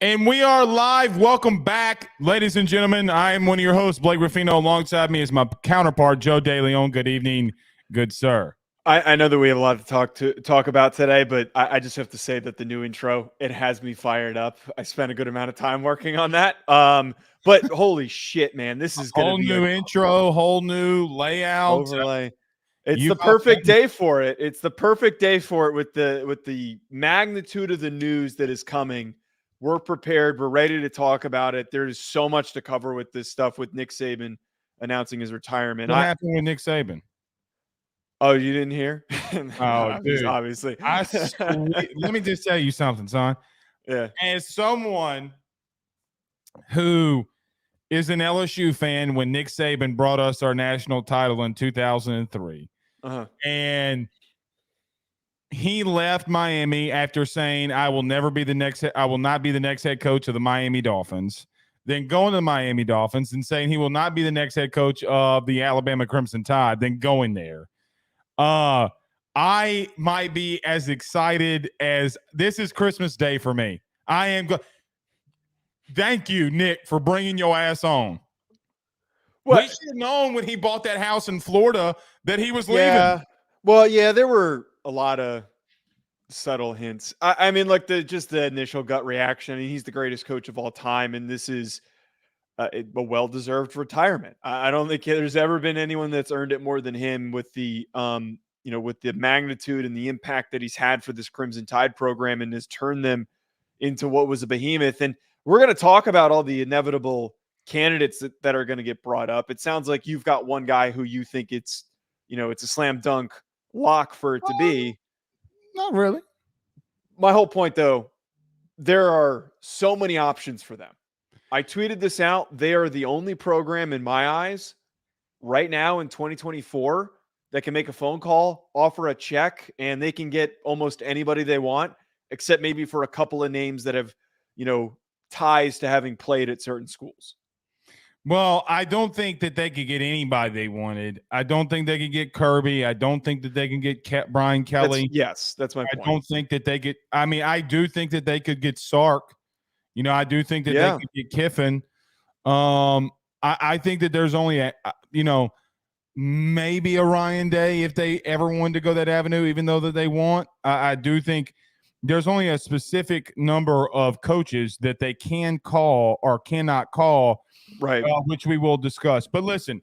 And we are live. Welcome back, ladies and gentlemen. I am one of your hosts, Blake Ruffino. Alongside me is my counterpart, Joe DeLeone. Good evening, good sir. I know that we have a lot to talk about today, but I just have to say that the new intro, it has me fired up. I spent a good amount of time working on that. But holy shit, man, this is going to be a new intro, whole new layout, overlay. It's the perfect day for it. It's the perfect day for it with the magnitude of the news that is coming. We're prepared. We're ready to talk about it. There's so much to cover with this stuff with Nick Saban announcing his retirement. What happened with Nick Saban? Oh, you didn't hear? Oh, dude. Obviously. Let me just tell you something, son. Yeah. As someone who is an LSU fan when Nick Saban brought us our national title in 2003, and he left Miami after saying, I will not be the next head coach of the Miami Dolphins, then going to the Miami Dolphins and saying he will not be the next head coach of the Alabama Crimson Tide, then going there. I might be as excited as this is Christmas Day for me. I am. Thank you, Nick, for bringing your ass on. What? We should have known when he bought that house in Florida that he was leaving. Well, yeah, there were a lot of subtle hints. I mean, like the initial gut reaction. I mean, he's the greatest coach of all time, and this is a well-deserved retirement. I don't think there's ever been anyone that's earned it more than him with the with the magnitude and the impact that he's had for this Crimson Tide program and has turned them into what was a behemoth. And we're going to talk about all the inevitable candidates that are going to get brought up. It sounds like you've got one guy who you think it's a slam dunk lock for it to be. Not really. My whole point, though, there are so many options for them. I tweeted this out. They are the only program in my eyes right now in 2024 that can make a phone call, offer a check, and they can get almost anybody they want, except maybe for a couple of names that have, ties to having played at certain schools. Well, I don't think that they could get anybody they wanted. I don't think they could get Kirby. I don't think that they can get Brian Kelly. That's my point. I don't think that they get – I mean, I do think that they could get Sark. I do think that they could get Kiffin. I think that there's only maybe a Ryan Day if they ever wanted to go that avenue, even though that they want. I do think there's only a specific number of coaches that they can call or cannot call, right? Which we will discuss. But listen,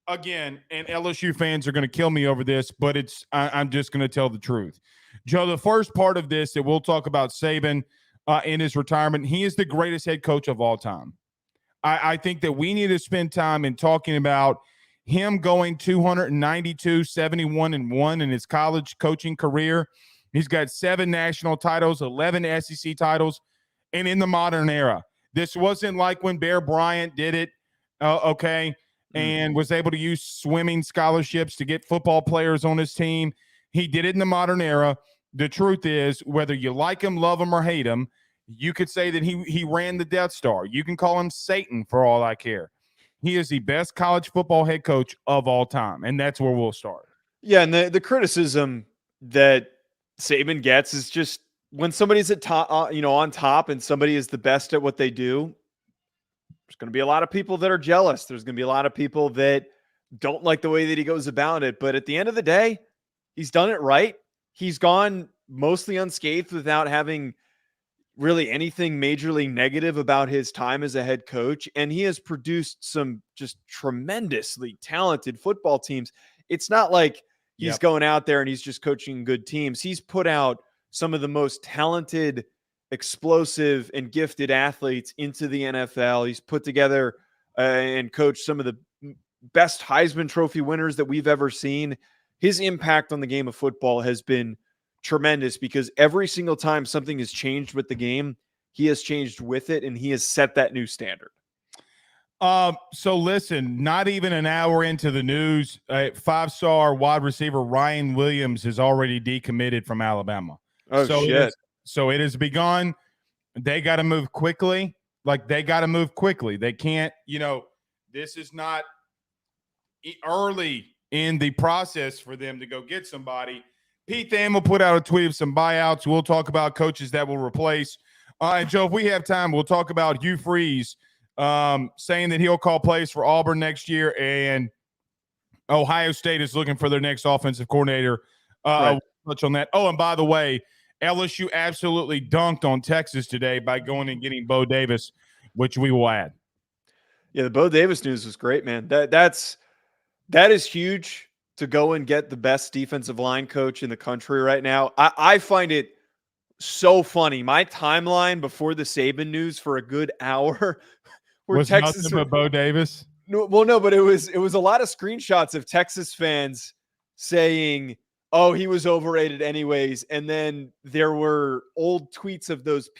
again, and LSU fans are going to kill me over this, but I'm just going to tell the truth. Joe, the first part of this that we'll talk about Saban in his retirement, he is the greatest head coach of all time. I think that we need to spend time in talking about him going 292, 71-1 in his college coaching career. He's got 7 national titles, 11 SEC titles, and in the modern era. This wasn't like when Bear Bryant did it, and was able to use swimming scholarships to get football players on his team. He did it in the modern era. The truth is, whether you like him, love him, or hate him, you could say that he ran the Death Star. You can call him Satan for all I care. He is the best college football head coach of all time, and that's where we'll start. Yeah, and the criticism that Saban gets is just when somebody's at top, on top, and somebody is the best at what they do. There's going to be a lot of people that are jealous. There's going to be a lot of people that don't like the way that he goes about it. But at the end of the day, he's done it right. He's gone mostly unscathed without having really anything majorly negative about his time as a head coach. And he has produced some just tremendously talented football teams. It's not like he's going out there and he's just coaching good teams. He's put out some of the most talented, explosive, and gifted athletes into the NFL. He's put together and coached some of the best Heisman Trophy winners that we've ever seen. His impact on the game of football has been tremendous because every single time something has changed with the game, he has changed with it, and he has set that new standard. So listen, not even an hour into the news, 5-star wide receiver Ryan Williams has already decommitted from Alabama. Oh, shit. So it has begun. They got to move quickly. They can't, this is not early in the process for them to go get somebody. Pete Thamel put out a tweet of some buyouts. We'll talk about coaches that will replace And Joe, if we have time, we'll talk about Hugh Freeze saying that he'll call plays for Auburn next year, and Ohio State is looking for their next offensive coordinator. Right. We'll touch on that. Oh, and by the way, LSU absolutely dunked on Texas today by going and getting Bo Davis, which we will add. Yeah, the Bo Davis news was great, man. That is huge to go and get the best defensive line coach in the country right now. I find it so funny. My timeline before the Saban news for a good hour was Texas nothing but Bo Davis. No, but it was a lot of screenshots of Texas fans saying, "Oh, he was overrated anyways," and then there were old tweets of those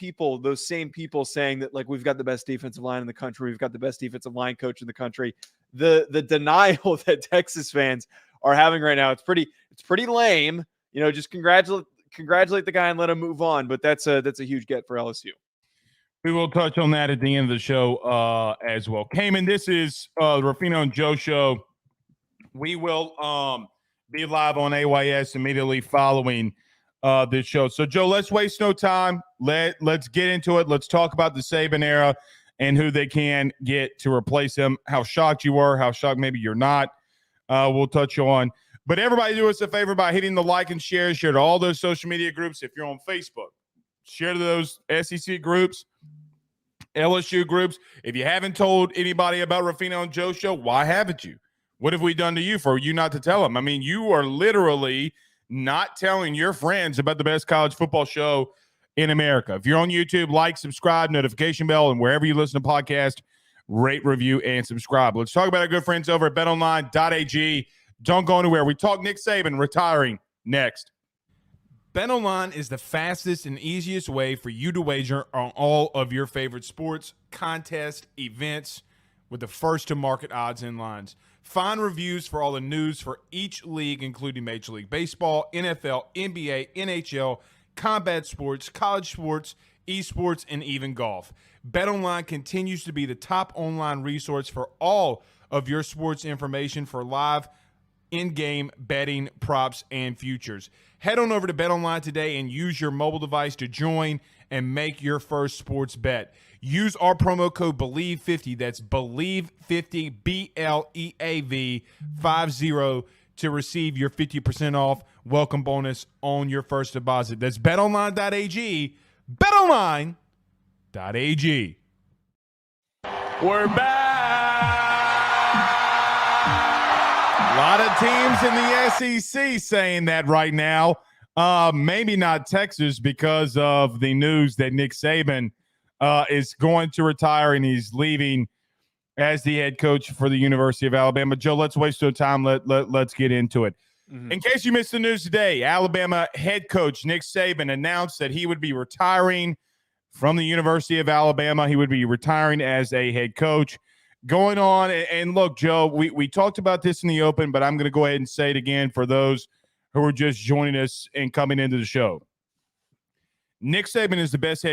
same people saying that, like, we've got the best defensive line in the country, we've got the best defensive line coach in the country. The denial that Texas fans are having right now, it's pretty lame. Just congratulate the guy and let him move on. But that's a huge get for LSU. We will touch on that at the end of the show as well. Cayman, this is the Ruffino and Joe show. We will be live on AYS immediately following this show. So, Joe, let's waste no time. Let's get into it. Let's talk about the Saban era and who they can get to replace him. How shocked you were, how shocked maybe you're not. We'll touch on. But everybody do us a favor by hitting the like and share to all those social media groups. If you're on Facebook, share to those SEC groups, LSU groups. If you haven't told anybody about Ruffino and Joe show, why haven't you? What have we done to you for you not to tell them? I mean, you are literally not telling your friends about the best college football show in America. If you're on YouTube, like, subscribe, notification bell, and wherever you listen to podcasts, rate, review, and subscribe. Let's talk about our good friends over at betonline.ag. Don't go anywhere. We talk Nick Saban retiring next. BetOnline is the fastest and easiest way for you to wager on all of your favorite sports, contests, events with the first-to-market odds and lines. Find reviews for all the news for each league, including Major League Baseball, NFL, NBA, NHL, combat sports, college sports, esports, and even golf. BetOnline continues to be the top online resource for all of your sports information for live in-game betting, props, and futures. Head on over to BetOnline today and use your mobile device to join and make your first sports bet. Use our promo code BELIEVE50, that's BELIEVE50, BLEAV 50, to receive your 50% off welcome bonus on your first deposit. That's betonline.ag, betonline.ag. We're back. A lot of teams in the SEC saying that right now. Maybe not Texas because of the news that Nick Saban is going to retire and he's leaving as the head coach for the University of Alabama. Joe, let's waste no time. Let's get into it. Mm-hmm. In case you missed the news today, Alabama head coach Nick Saban announced that he would be retiring from the University of Alabama. He would be retiring as a head coach. Going on, and look, Joe, we talked about this in the open, but I'm going to go ahead and say it again for those who are just joining us and coming into the show. Nick Saban is the best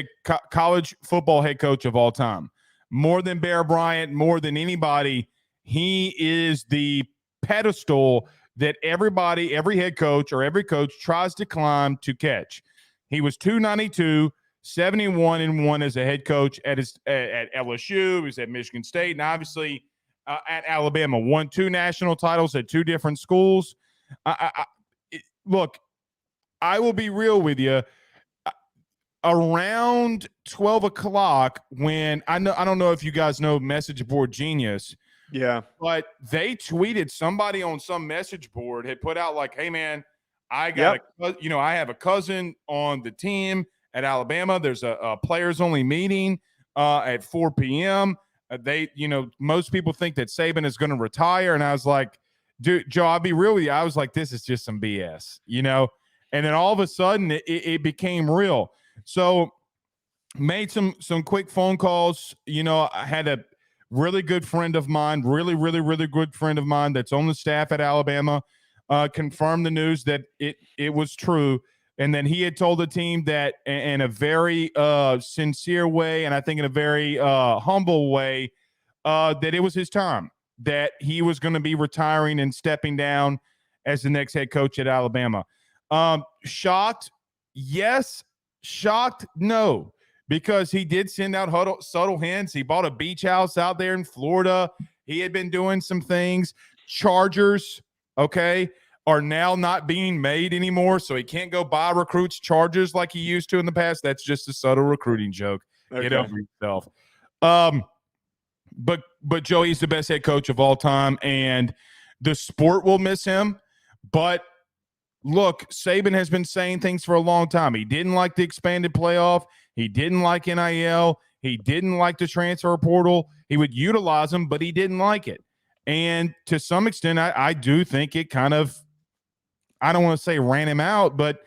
college football head coach of all time. More than Bear Bryant, more than anybody, he is the pedestal that every head coach or every coach tries to climb to catch. He was 292, 71-1 as a head coach at LSU. He was at Michigan State, and obviously at Alabama. Won 2 national titles at 2 different schools. Look, I will be real with you. Around 12 o'clock, when I don't know if you guys know Message Board Genius. Yeah. But they tweeted, somebody on some message board had put out like, hey, man, I have a cousin on the team at Alabama. There's a players only meeting at 4 p.m. Most people think that Saban is going to retire. And I was like, dude, Joe, I'll be real with you. I was like, this is just some BS, and then all of a sudden it became real. So made some quick phone calls. I had a really good friend of mine, really, really, really good friend of mine that's on the staff at Alabama, confirmed the news that it was true. And then he had told the team that in a very sincere way, and I think in a very humble way, that it was his time, that he was going to be retiring and stepping down as the next head coach at Alabama. Shocked? Yes. Shocked? No. because he did send out subtle hints. He bought a beach house out there in Florida. He had been doing some things. Chargers, okay, are now not being made anymore, so he can't go buy recruits Chargers like he used to in the past. That's just a subtle recruiting joke. Okay. Get over yourself. But Joey's the best head coach of all time, and the sport will miss him. But look, Saban has been saying things for a long time. He didn't like the expanded playoff. He didn't like NIL. He didn't like the transfer portal. He would utilize them, but he didn't like it. And to some extent, I do think it kind of, I don't want to say ran him out, but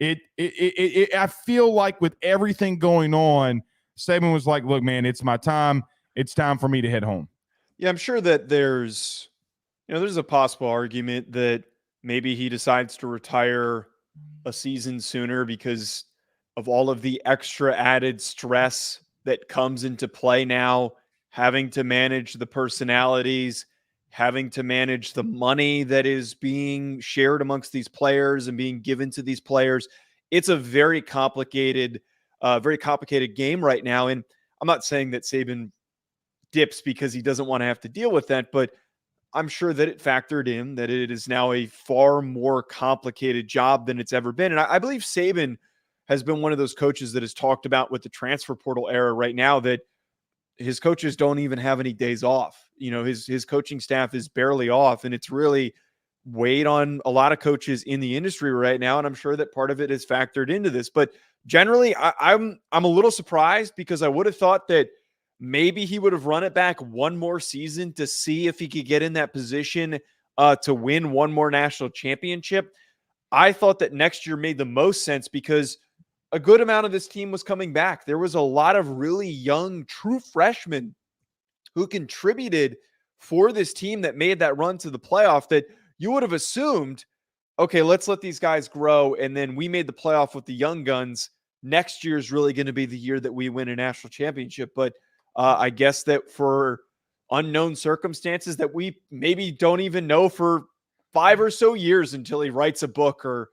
I feel like with everything going on, Saban was like, look, man, it's my time. It's time for me to head home. Yeah, I'm sure that there's a possible argument that maybe he decides to retire a season sooner because of all of the extra added stress that comes into play now, having to manage the personalities, having to manage the money that is being shared amongst these players and being given to these players. It's a very complicated game right now. And I'm not saying that Saban dips because he doesn't want to have to deal with that, but I'm sure that it factored in that it is now a far more complicated job than it's ever been. And I believe Saban has been one of those coaches that has talked about with the transfer portal era right now that his coaches don't even have any days off. His coaching staff is barely off, and it's really weighed on a lot of coaches in the industry right now. And I'm sure that part of it is factored into this, but generally I'm a little surprised because I would have thought that maybe he would have run it back one more season to see if he could get in that position to win one more national championship. I thought that next year made the most sense because a good amount of this team was coming back. There was a lot of really young, true freshmen who contributed for this team that made that run to the playoff that you would have assumed, okay, let's let these guys grow. And then we made the playoff with the young guns. Next year is really going to be the year that we win a national championship. But I guess that for unknown circumstances that we maybe don't even know for 5 or so years until he writes a book or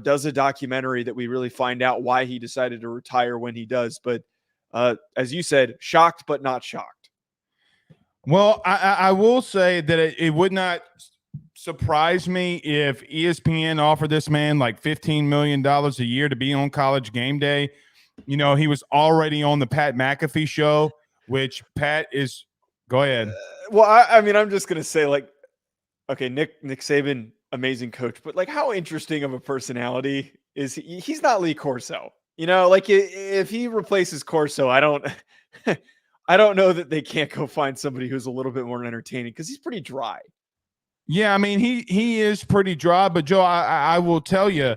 does a documentary that we really find out why he decided to retire when he does. But as you said, shocked but not shocked. Well, I will say that it would not surprise me if ESPN offered this man like $15 million a year to be on College Game Day. He was already on the Pat McAfee show, which Pat is – go ahead. Well, I mean, I'm just going to say, like, okay, Nick Saban, amazing coach, but, like, how interesting of a personality is he? He's not Lee Corso. Like, if he replaces Corso, I don't know that they can't go find somebody who's a little bit more entertaining because he's pretty dry. Yeah, I mean, he is pretty dry, but, Joe, I will tell you,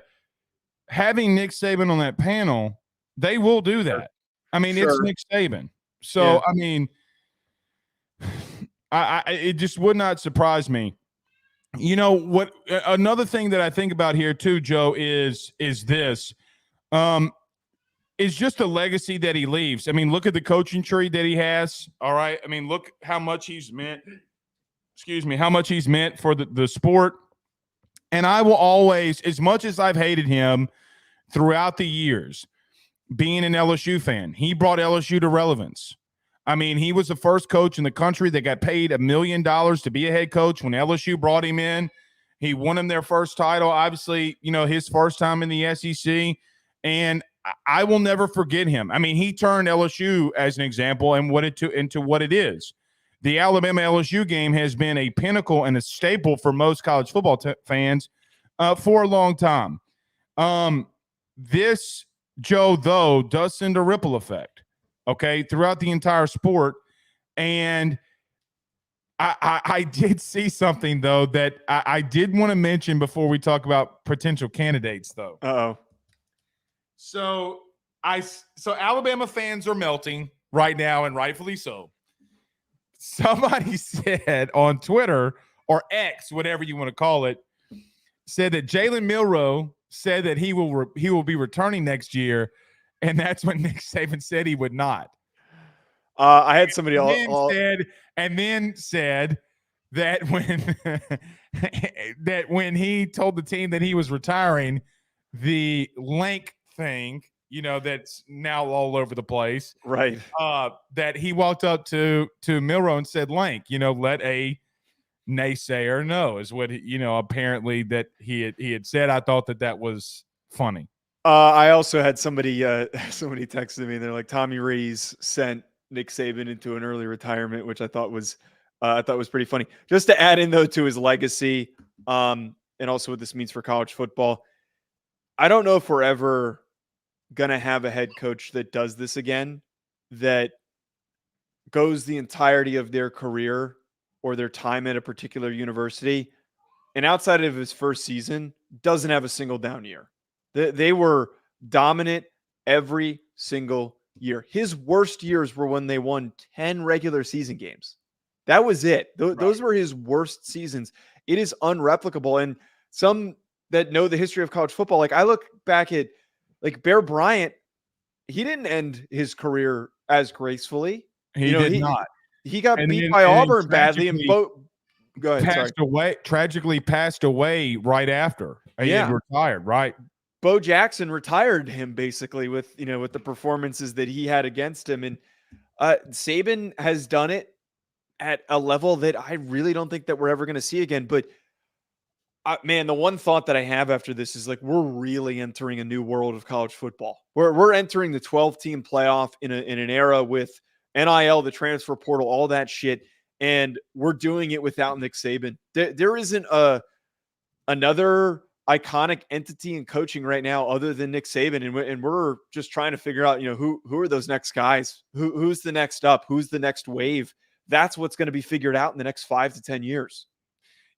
having Nick Saban on that panel, they will do that. I mean, It's Nick Saban. So, yeah. I mean, it just would not surprise me. What another thing that I think about here too, Joe, is this. Is just the legacy that he leaves. I mean, look at the coaching tree that he has. All right. I mean, look how much he's meant. How much he's meant for the sport. And I will always, as much as I've hated him throughout the years, being an LSU fan, he brought LSU to relevance. I mean, he was the first coach in the country that got paid $1 million to be a head coach when LSU brought him in. He won them their first title, obviously, his first time in the SEC. And I will never forget him. I mean, he turned LSU, as an example, and into what it is. The Alabama-LSU game has been a pinnacle and a staple for most college football fans for a long time. This, Joe, though, does send a ripple effect, okay, throughout the entire sport. And I did see something, though, that I did want to mention before we talk about potential candidates, though. Uh-oh. So Alabama fans are melting right now, and rightfully so. Somebody said on Twitter or X, whatever you want to call it, said that Jalen Milroe said that he will be returning next year, and that's when Nick Saban said he would not. I had somebody said that when he told the team that he was retiring, the lank thing, that's now all over the place. Right. That he walked up to Milroe and said, Lank, let a naysayer know, is what apparently that he had said. I thought that was funny. I also had somebody texted me and they're like, Tommy Rees sent Nick Saban into an early retirement, which I thought was pretty funny. Just to add in though to his legacy, and also what this means for college football. I don't know if we're ever gonna have a head coach that does this again, that goes the entirety of their career or their time at a particular university, and outside of his first season, doesn't have a single down year. They were dominant every single year. His worst years were when they won 10 regular season games. That was it. Those were his worst seasons. It is unreplicable. And some that know the history of college football, like I look back at like Bear Bryant, he didn't end his career as gracefully. He did not. He got beat by Auburn badly and go ahead. Tragically passed away right after he had retired, right? Bo Jackson retired him basically with the performances that he had against him. And Saban has done it at a level that I really don't think that we're ever going to see again. But man, the one thought that I have after this is like, we're really entering a new world of college football. We're entering the 12-team playoff in an era with NIL, the transfer portal, all that shit. And we're doing it without Nick Saban. There isn't another iconic entity in coaching right now other than Nick Saban. And we're just trying to figure out, who are those next guys? Who's the next up? Who's the next wave? That's what's going to be figured out in the next 5 to 10 years.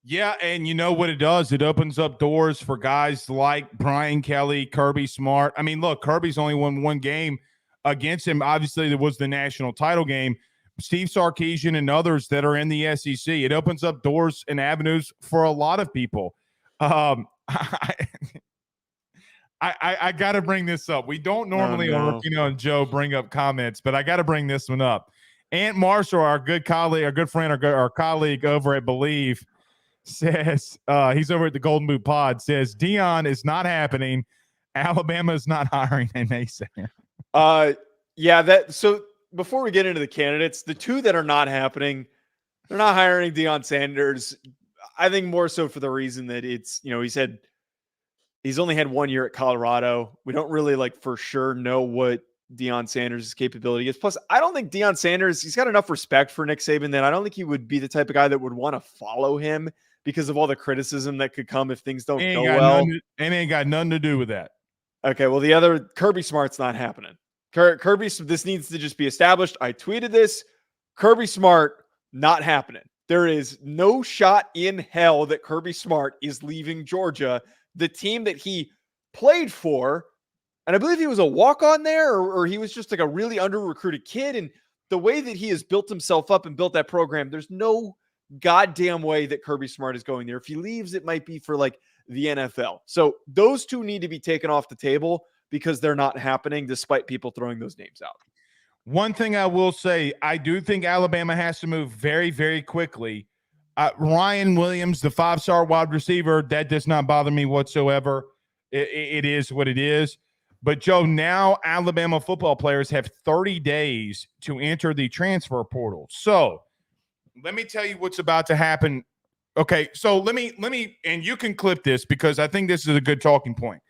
Yeah, and you know what it does? It opens up doors for guys like Brian Kelly, Kirby Smart. I mean, look, Kirby's only won one game against him. Obviously, there was the national title game. Steve Sarkisian and others that are in the SEC. It opens up doors and avenues for a lot of people. I got to bring this up. We don't normally, and Joe bring up comments, but I got to bring this one up. Ant Marshall, our good colleague, our good friend, our colleague over at Believe, says he's over at the Golden Boot Pod. Says Deion is not happening. Alabama is not hiring a naysayer. So before we get into the candidates, the two that are not happening, they're not hiring Deion Sanders. I think more so for the reason that it's, he's only had 1 year at Colorado. We don't really for sure know what Deion Sanders' capability is. Plus, I don't think Deion Sanders, he's got enough respect for Nick Saban that I don't think he would be the type of guy that would want to follow him because of all the criticism that could come if things don't go well. And ain't got nothing to do with that. Okay, well, the other Kirby Smart's not happening. Kirby, this needs to just be established. I tweeted this. Kirby Smart, not happening. There is no shot in hell that Kirby Smart is leaving Georgia, the team that he played for. And I believe he was a walk-on there, or he was just like a really under-recruited kid. And the way that he has built himself up and built that program, there's no goddamn way that Kirby Smart is going there. If he leaves, it might be for the NFL. So those two need to be taken off the table because they're not happening despite people throwing those names out. One thing I will say, I do think Alabama has to move very, very quickly. Ryan Williams, the 5-star wide receiver, that does not bother me whatsoever. It is what it is. But, Joe, now Alabama football players have 30 days to enter the transfer portal. So let me tell you what's about to happen. Okay, so let me, and you can clip this because I think this is a good talking point.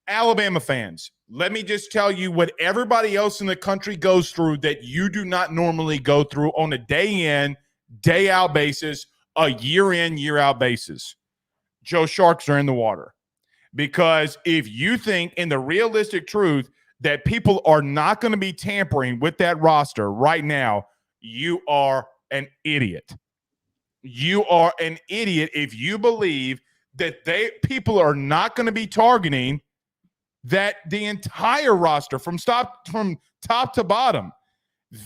Alabama fans, let me just tell you what everybody else in the country goes through that you do not normally go through on a day in, day out basis, a year in, year out basis. Joe, sharks are in the water. Because if you think in the realistic truth that people are not going to be tampering with that roster right now, you are an idiot. You are an idiot if you believe that people are not going to be targeting that the entire roster from top to bottom.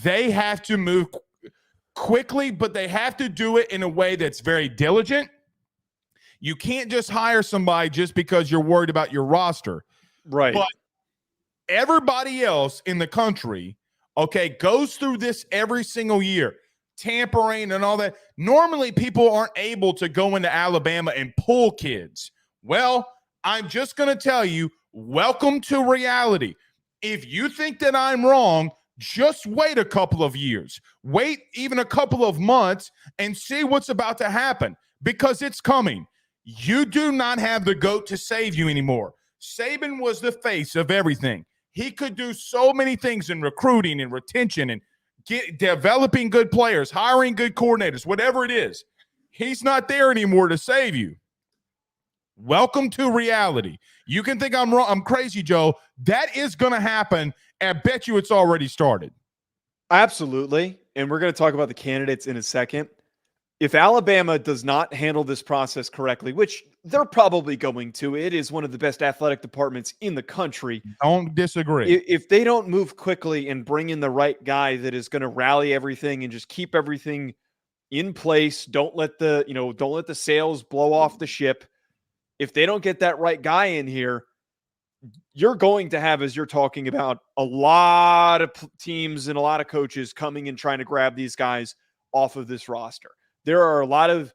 They have to move quickly, but they have to do it in a way that's very diligent. You can't just hire somebody just because you're worried about your roster. Right. But everybody else in the country, goes through this every single year, tampering and all that. Normally, people aren't able to go into Alabama and pull kids. Well, I'm just going to tell you, welcome to reality. If you think that I'm wrong, just wait a couple of years. Wait even a couple of months and see what's about to happen, because it's coming. You do not have the GOAT to save you anymore. Saban was the face of everything. He could do so many things in recruiting and retention and developing good players, hiring good coordinators, whatever it is. He's not there anymore to save you. Welcome to reality. You can think I'm wrong. I'm crazy, Joe. That is going to happen. I bet you it's already started. Absolutely. And we're going to talk about the candidates in a second. If Alabama does not handle this process correctly, which they're probably going to, it is one of the best athletic departments in the country. Don't disagree. If they don't move quickly and bring in the right guy that is going to rally everything and just keep everything in place, don't let the sails blow off the ship. If they don't get that right guy in here, you're going to have, as you're talking about, a lot of teams and a lot of coaches coming and trying to grab these guys off of this roster. There are a lot of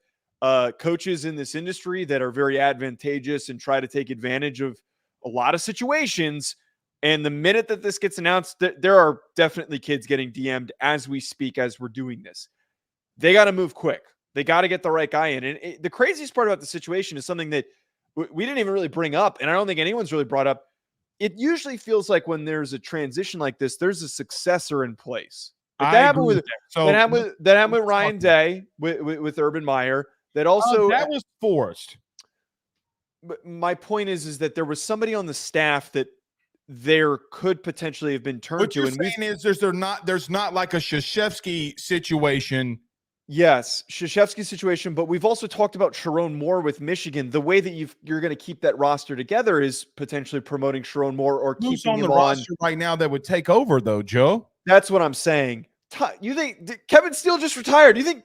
coaches in this industry that are very advantageous and try to take advantage of a lot of situations. And the minute that this gets announced, there are definitely kids getting DM'd as we speak, as we're doing this. They got to move quick. They got to get the right guy in. And the craziest part about the situation is something that we didn't even really bring up, and I don't think anyone's really brought up. It usually feels like when there's a transition like this, there's a successor in place. That happened with Ryan Day, with Urban Meyer. That also that was forced. But my point is that there was somebody on the staff that there could potentially have been turned to. What you're saying is there's not like a Krzyzewski situation. Yes, Krzyzewski situation, but we've also talked about Sharon Moore with Michigan. The way that you're going to keep that roster together is potentially promoting Sharon Moore or Who's keeping on him the roster right now that would take over, though, Joe? That's what I'm saying. You think Kevin Steele just retired? Do you think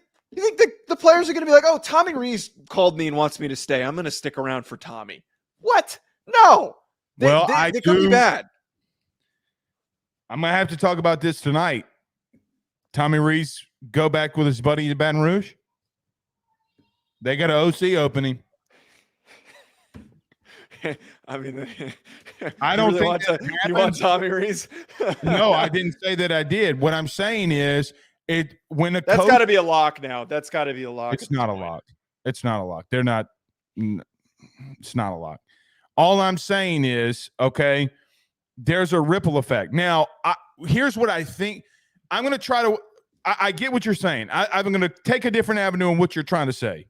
the players are going to be like, oh, Tommy Rees called me and wants me to stay, I'm going to stick around for Tommy? What? No. They could be bad. I'm going to have to talk about this tonight. Tommy Rees go back with his buddy to Baton Rouge. They got an OC opening. I mean, I don't really think you want Tommy Rees. No, I didn't say that I did. What I'm saying is, that's got to be a lock now. That's got to be a lock. It's not a lock. It's not a lock. They're not. It's not a lock. All I'm saying is, okay, there's a ripple effect. Now, here's what I think. I'm going to try to. I get what you're saying. I'm going to take a different avenue on what you're trying to say.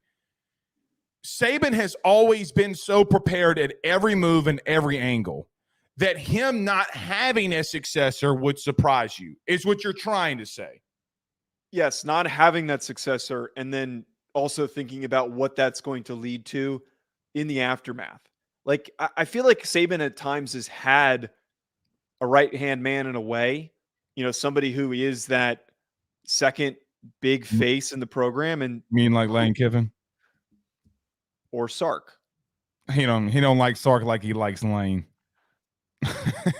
Saban has always been so prepared at every move and every angle that him not having a successor would surprise you, is what you're trying to say. Yes, not having that successor, and then also thinking about what that's going to lead to in the aftermath. Like, I feel like Saban at times has had a right-hand man in a way, somebody who is that second big face in the program. And you mean like Lane Kiffin or Sark? He don't like Sark like he likes Lane.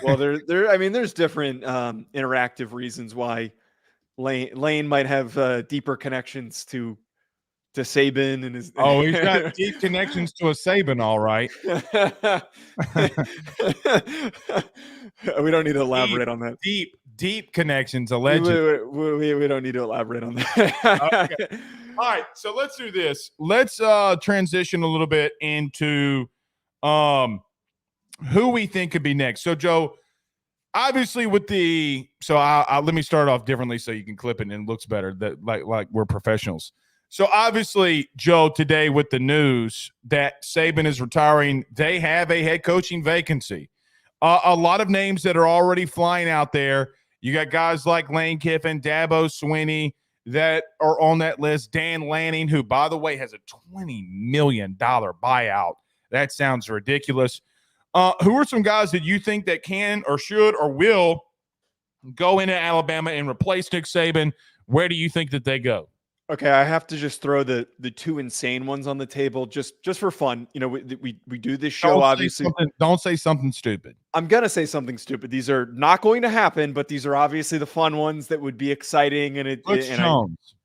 Well, there's different interactive reasons why Lane might have deeper connections to Saban and his. Oh, he's got deep connections to a Saban, all right. We don't need to elaborate on that. Deep connections, allegedly. We don't need to elaborate on that. Okay. All right, so let's do this. Let's transition a little bit into who we think could be next. So, Joe, obviously let me start off differently so you can clip it and it looks better. That like we're professionals. So obviously, Joe, today with the news that Saban is retiring, they have a head coaching vacancy. A lot of names that are already flying out there. You got guys like Lane Kiffin, Dabo Swinney that are on that list. Dan Lanning, who, by the way, has a $20 million buyout. That sounds ridiculous. Who are some guys that you think that can or should or will go into Alabama and replace Nick Saban? Where do you think that they go? Okay, I have to just throw the two insane ones on the table just for fun. We do this show, obviously. Don't say something stupid. I'm going to say something stupid. These are not going to happen, but these are obviously the fun ones that would be exciting. And Jones.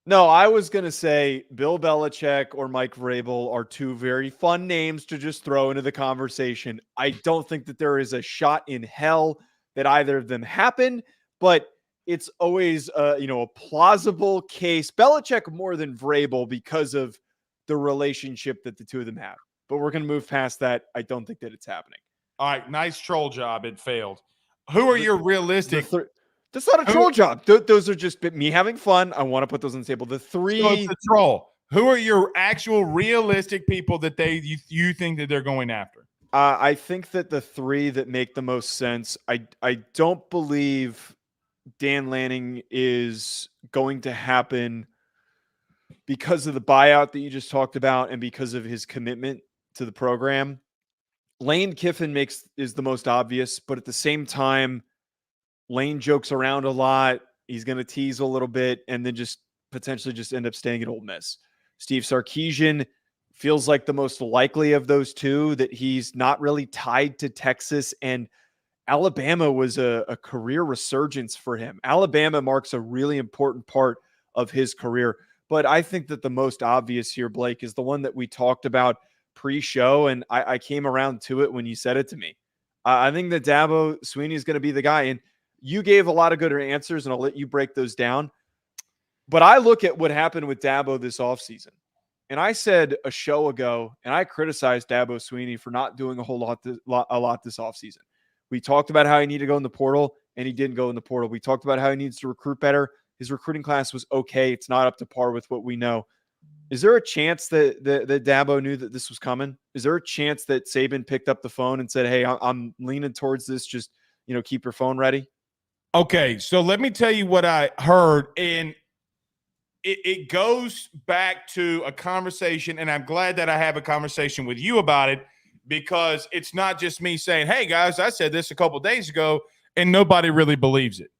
No, I was going to say Bill Belichick or Mike Vrabel are two very fun names to just throw into the conversation. I don't think that there is a shot in hell that either of them happen, but it's always a plausible case. Belichick more than Vrabel because of the relationship that the two of them have. But we're going to move past that. I don't think that it's happening. All right, nice troll job. It failed. Who are your realistic? That's not a troll job. Those are just me having fun. I want to put those on the table. The three. So it's a troll. Who are your actual realistic people that you think that they're going after? I think that the three that make the most sense. I don't believe Dan Lanning is going to happen because of the buyout that you just talked about and because of his commitment to the program. Lane Kiffin is the most obvious, but at the same time, Lane jokes around a lot. He's going to tease a little bit and then just potentially just end up staying at Ole Miss. Steve Sarkisian feels like the most likely of those two, that he's not really tied to Texas, and Alabama was a career resurgence for him. Alabama marks a really important part of his career. But I think that the most obvious here, Blake, is the one that we talked about pre-show, and I came around to it when you said it to me. I think that Dabo Swinney is going to be the guy, and you gave a lot of good answers, and I'll let you break those down. But I look at what happened with Dabo this offseason, and I said a show ago, and I criticized Dabo Swinney for not doing a lot this offseason. We talked about how he needed to go in the portal, and he didn't go in the portal. We talked about how he needs to recruit better. His recruiting class was okay. It's not up to par with what we know. Is there a chance that Dabo knew that this was coming? Is there a chance that Saban picked up the phone and said, hey, I'm leaning towards this. Just, keep your phone ready? Okay, so let me tell you what I heard, and it goes back to a conversation, and I'm glad that I have a conversation with you about it, because it's not just me saying, hey, guys, I said this a couple days ago, and nobody really believes it.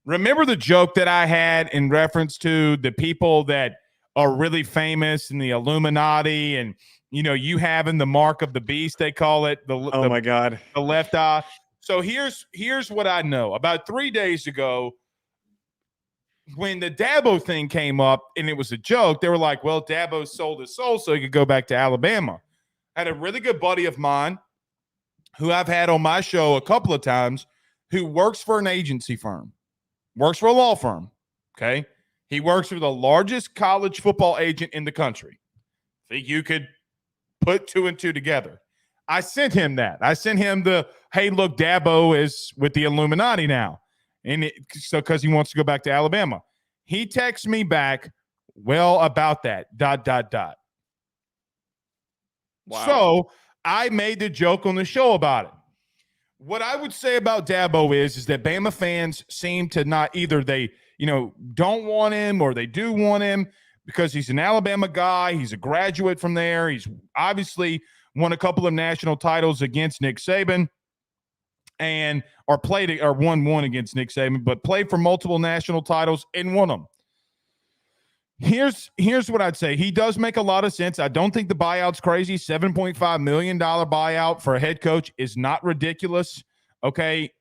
Remember the joke that I had in reference to the people that are really famous in the Illuminati, and, you having the mark of the beast, they call it. My God. The left eye. So here's what I know. About 3 days ago, when the Dabo thing came up and it was a joke, they were like, well, Dabo sold his soul so he could go back to Alabama. I had a really good buddy of mine who I've had on my show a couple of times who works for an agency firm, works for a law firm, okay? He works for the largest college football agent in the country. Think you could put two and two together. I sent him that. I sent him the, hey, look, Dabo is with the Illuminati now. And so because he wants to go back to Alabama. He texts me back, well, about that, ... Wow. So I made the joke on the show about it. What I would say about Dabo is that Bama fans seem to not either they, don't want him or they do want him because he's an Alabama guy. He's a graduate from there. He's obviously won a couple of national titles against Nick Saban and won one against Nick Saban, but played for multiple national titles and won them. Here's what I'd say. He does make a lot of sense. I don't think the buyout's crazy. $7.5 million buyout for a head coach is not ridiculous. Okay.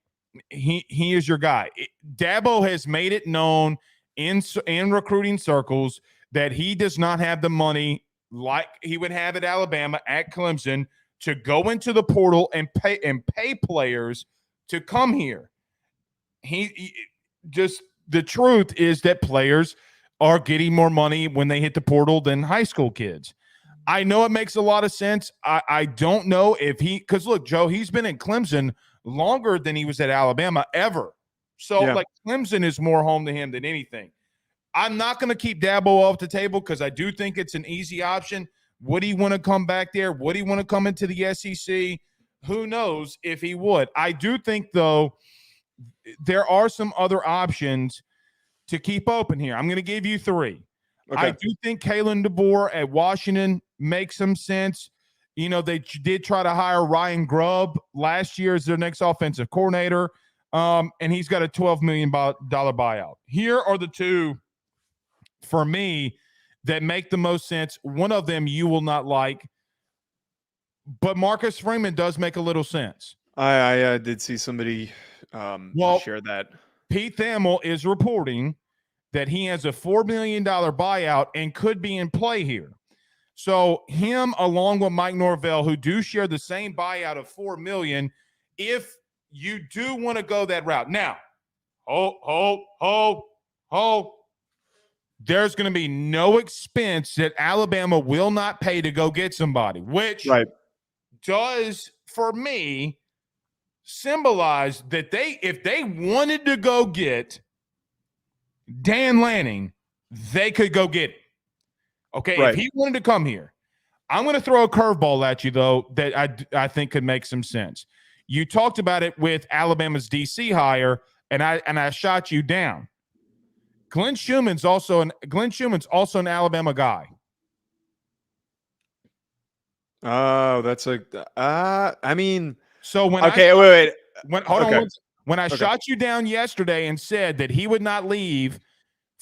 He is your guy. Dabo has made it known in recruiting circles that he does not have the money like he would have at Alabama, at Clemson, to go into the portal and pay players to come here. He just, the truth is that players are getting more money when they hit the portal than high school kids. I know it makes a lot of sense. I don't know if because look, Joe, he's been in Clemson longer than he was at Alabama ever. So like Clemson is more home to him than anything. I'm not going to keep Dabo off the table because I do think it's an easy option. Would he want to come back there? Would he want to come into the SEC? Who knows if he would. I do think, though, there are some other options to keep open here. I'm going to give you three. Okay. I do think Kalen DeBoer at Washington makes some sense. They did try to hire Ryan Grubb last year as their next offensive coordinator, and he's got a $12 million buyout. Here are the two, for me, that make the most sense. One of them you will not like, but Marcus Freeman does make a little sense. I did see somebody share that. Pete Thamel is reporting that he has a $4 million buyout and could be in play here. So him along with Mike Norvell, who do share the same buyout of $4 million, if you do want to go that route. Now, there's going to be no expense that Alabama will not pay to go get somebody, which does, for me, symbolize that if they wanted to go get Dan Lanning, they could go get it. Okay, if he wanted to come here, I'm going to throw a curveball at you, though, that I think could make some sense. You talked about it with Alabama's DC hire, and I shot you down. Glenn Schumann's also an Alabama guy. Oh, that's I mean, so when wait. When I shot you down yesterday and said that he would not leave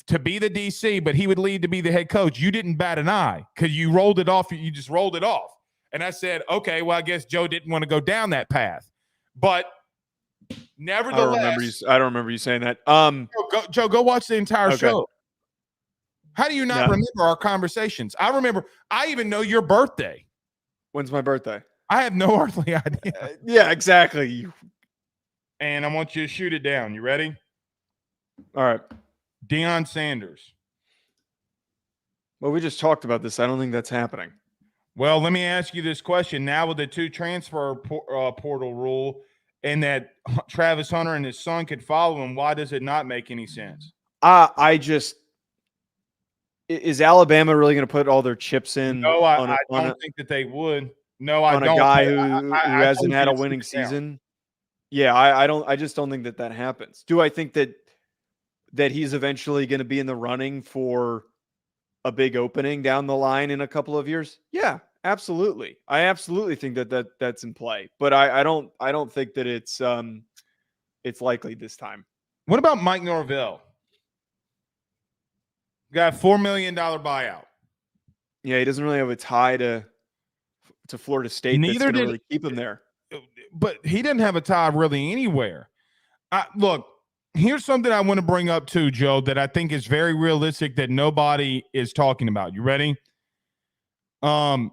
to be the DC, but he would leave to be the head coach, you didn't bat an eye because you rolled it off. You just rolled it off. And I said, okay, well, I guess Joe didn't want to go down that path. But nevertheless, I don't remember you saying that. Joe, go watch the entire show. How do you not remember our conversations? I remember. I even know your birthday. When's my birthday? I have no earthly idea. Yeah, exactly. And I want you to shoot it down. You ready? All right. Deion Sanders. Well, we just talked about this. I don't think that's happening. Well, let me ask you this question. Now with the 2 transfer portal rule and that Travis Hunter and his son could follow him, why does it not make any sense? Is Alabama really going to put all their chips in? No, I don't think that they would. No, I don't. On a guy who hasn't had a winning season? Yeah, I just don't think that happens. Do I think that he's eventually going to be in the running for a big opening down the line in a couple of years? Yeah, absolutely. I absolutely think that's in play, but I don't think that it's likely this time. What about Mike Norvell? Got a $4 million buyout. Yeah, he doesn't really have a tie to Florida State. Neither did really keep him there. But he didn't have a tie really anywhere. Look, here's something I want to bring up too, Joe, that I think is very realistic that nobody is talking about. You ready? Let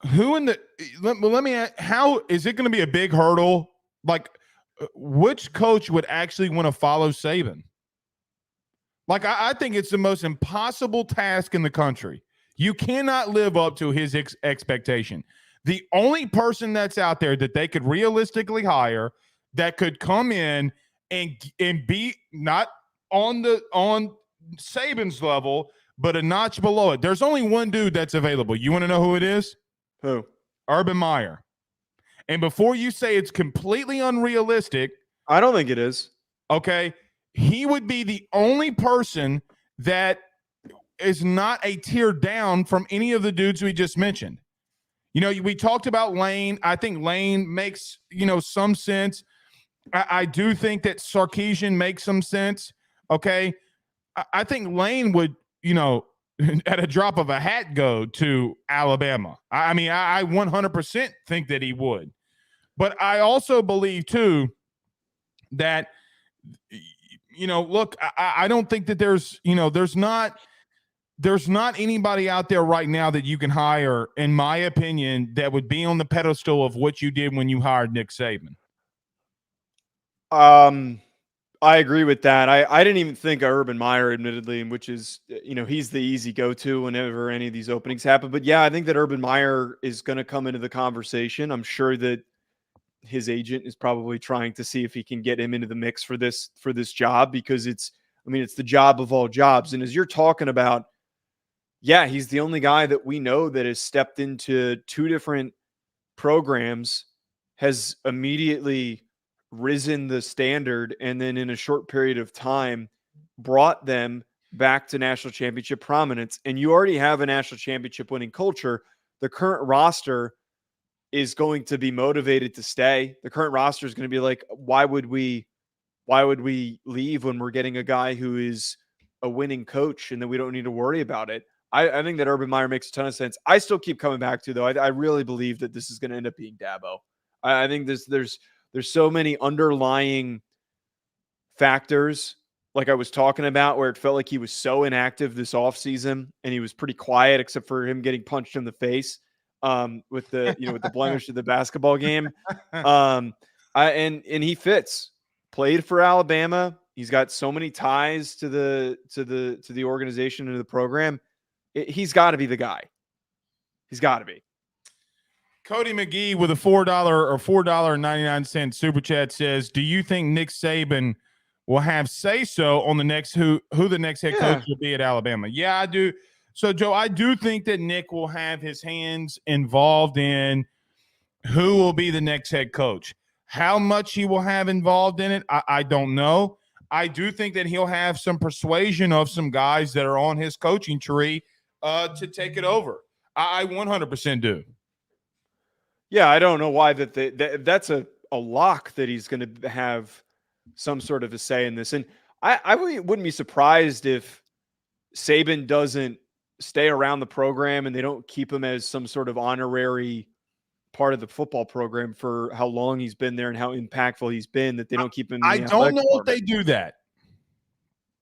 me ask, how is it going to be a big hurdle? Like, which coach would actually want to follow Saban? Like, I think it's the most impossible task in the country. You cannot live up to his expectation. The only person that's out there that they could realistically hire that could come in and be not on Saban's level, but a notch below it. There's only one dude that's available. You want to know who it is? Who? Urban Meyer. And before you say it's completely unrealistic, I don't think it is. Okay, he would be the only person that is not a tier down from any of the dudes we just mentioned. You know, we talked about Lane. I think Lane makes, some sense. I do think that Sarkisian makes some sense. Okay. I think Lane would, at a drop of a hat go to Alabama. I mean, I 100% think that he would. But I also believe, too, that, look, I don't think that there's not anybody out there right now that you can hire, in my opinion, that would be on the pedestal of what you did when you hired Nick Saban. I agree with that. I didn't even think of Urban Meyer, admittedly, which is, he's the easy go-to whenever any of these openings happen. But yeah, I think that Urban Meyer is going to come into the conversation. I'm sure that his agent is probably trying to see if he can get him into the mix for this job, because it's the job of all jobs. And as you're talking about, yeah, he's the only guy that we know that has stepped into 2 different programs, has immediately risen the standard, and then in a short period of time brought them back to national championship prominence. And you already have a national championship winning culture. The current roster is going to be motivated to stay. The current roster is going to be like, why would we leave when we're getting a guy who is a winning coach and then we don't need to worry about it? I think that Urban Meyer makes a ton of sense. I still keep coming back to, though, I really believe that this is going to end up being Dabo. I think there's so many underlying factors like I was talking about, where it felt like he was so inactive this offseason and he was pretty quiet except for him getting punched in the face with the blemish of the basketball game. And he fits. Played for Alabama. He's got so many ties to the organization and the program. He's got to be the guy. He's got to be. Cody McGee with a $4.99 super chat says, "Do you think Nick Saban will have say so on the next who the next head coach will be at Alabama?" Yeah, I do. So, Joe, I do think that Nick will have his hands involved in who will be the next head coach. How much he will have involved in it, I don't know. I do think that he'll have some persuasion of some guys that are on his coaching tree to take it over. I 100% do. Yeah, I don't know why that's a lock that he's going to have some sort of a say in this. And I wouldn't be surprised if Saban doesn't stay around the program and they don't keep him as some sort of honorary part of the football program for how long he's been there and how impactful he's been, that they don't keep him in the don't know if they do that.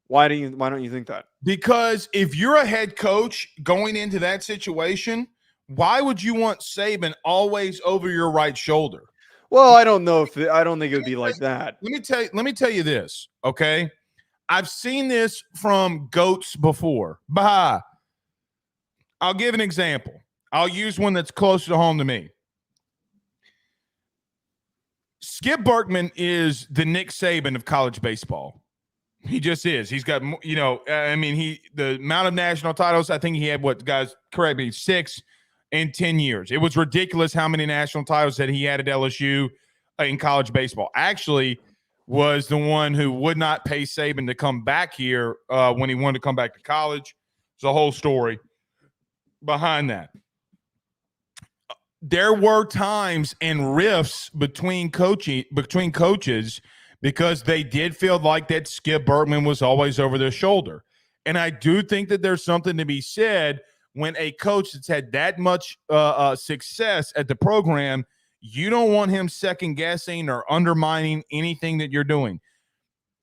Why don't you think that? Because if you're a head coach going into that situation, why would you want Saban always over your right shoulder? Well, I don't know I don't think it would be like that. Let me tell you this, okay? I've seen this from GOATs before. Bah. I'll give an example. I'll use one that's closer to home to me. Skip Berkman is the Nick Saban of college baseball. He just is. He's got, the amount of national titles, I think he had, guys, correct me, 6 in 10 years. It was ridiculous how many national titles that he had at LSU in college baseball. Actually, was the one who would not pay Saban to come back here when he wanted to come back to college. There's a whole story behind that. There were times and rifts between coaches because they did feel like that Skip Berkman was always over their shoulder. And I do think that there's something to be said when a coach that's had that much success at the program, you don't want him second guessing or undermining anything that you're doing.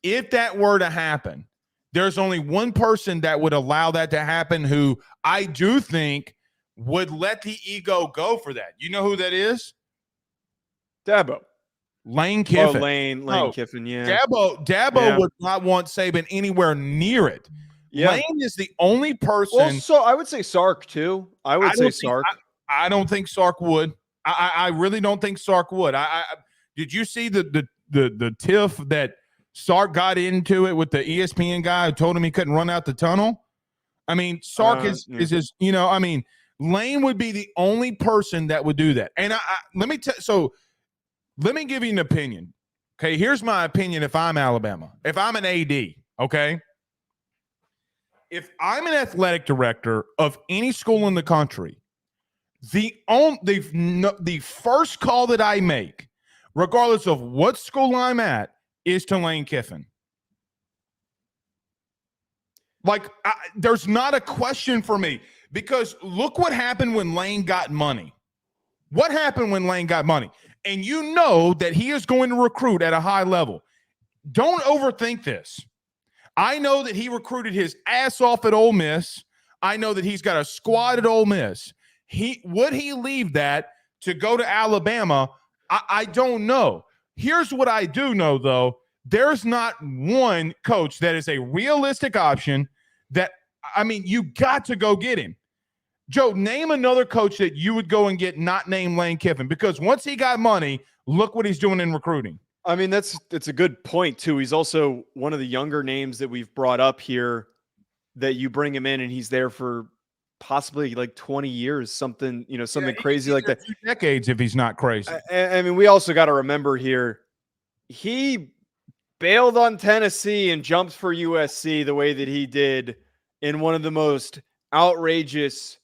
If that were to happen, there's only one person that would allow that to happen who I do think would let the ego go for that. You know who that is? Dabo. Lane Kiffin. Oh, Lane Kiffin, yeah. Dabo would not want Saban anywhere near it. Yeah. Lane is the only person. Well, so I would say Sark too. I would say Sark. I don't think Sark would. I really don't think Sark would. Did you see the tiff that Sark got into it with the ESPN guy who told him he couldn't run out the tunnel? I mean, Sark is just, Lane would be the only person that would do that. And let me give you an opinion. Okay, here's my opinion if I'm Alabama. If I'm an AD, okay? If I'm an athletic director of any school in the country, the first call that I make, regardless of what school I'm at, is to Lane Kiffin. There's not a question for me, because look what happened when Lane got money. What happened when Lane got money? And you know that he is going to recruit at a high level. Don't overthink this. I know that he recruited his ass off at Ole Miss. I know that he's got a squad at Ole Miss. Would he leave that to go to Alabama? I don't know. Here's what I do know, though. There's not one coach that is a realistic option that, you got to go get him. Joe, name another coach that you would go and get not named Lane Kiffin, because once he got money, look what he's doing in recruiting. It's a good point, too. He's also one of the younger names that we've brought up here that you bring him in and he's there for possibly like 20 years, something crazy like that. 2 decades if he's not crazy. We also got to remember here, he bailed on Tennessee and jumped for USC the way that he did in one of the most outrageous,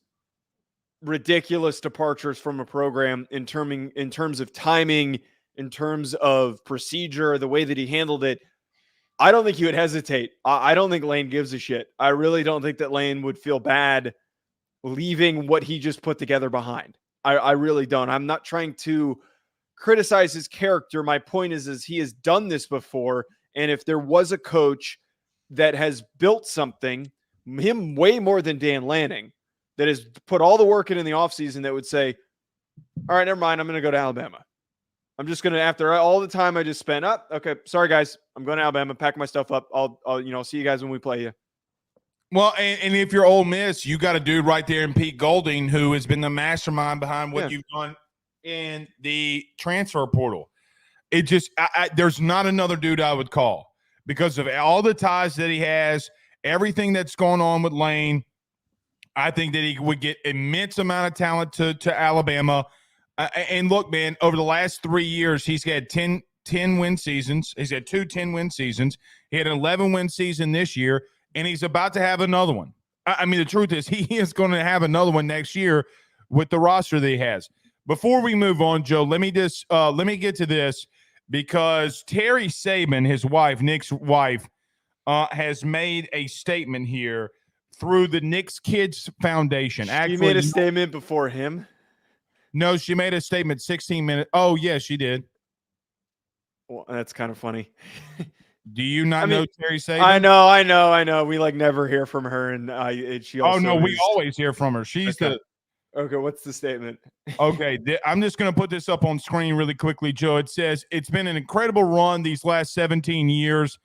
ridiculous departures from a program in terms of timing, in terms of procedure, the way that he handled it. I don't think he would hesitate. I don't think Lane gives a shit. I really don't think that Lane would feel bad leaving what he just put together behind. I really don't. I'm not trying to criticize his character. My point is he has done this before. And if there was a coach that has built something, him way more than Dan Lanning, that has put all the work in the offseason that would say, all right, never mind, I'm going to go to Alabama. I'm just going to, after all the time I just spent up, okay, sorry guys, I'm going to Alabama, pack my stuff up. I'll see you guys when we play you. Well, and if you're Ole Miss, you got a dude right there in Pete Golding who has been the mastermind behind what you've done in the transfer portal. It just there's not another dude I would call because of all the ties that he has, everything that's going on with Lane. I think that he would get immense amount of talent to Alabama. And look, man, over the last 3 years, he's had 10 win seasons. He's had 2 10-win seasons. He had an 11-win season this year. And he's about to have another one. I mean, the truth is he is going to have another one next year with the roster that he has. Before we move on, Joe, let me get to this because Terry Saban, his wife, Nick's wife, has made a statement here through the Nick's Kids Foundation. She made a statement before him? No, she made a statement 16 minutes. Oh, yeah, she did. Well, that's kind of funny. Do you not know Terry Saban? I know. We never hear from her, and she also. Oh no, we always hear from her. She's okay. Okay, what's the statement? Okay, I'm just going to put this up on screen really quickly, Joe. It says it's been an incredible run these last 17 years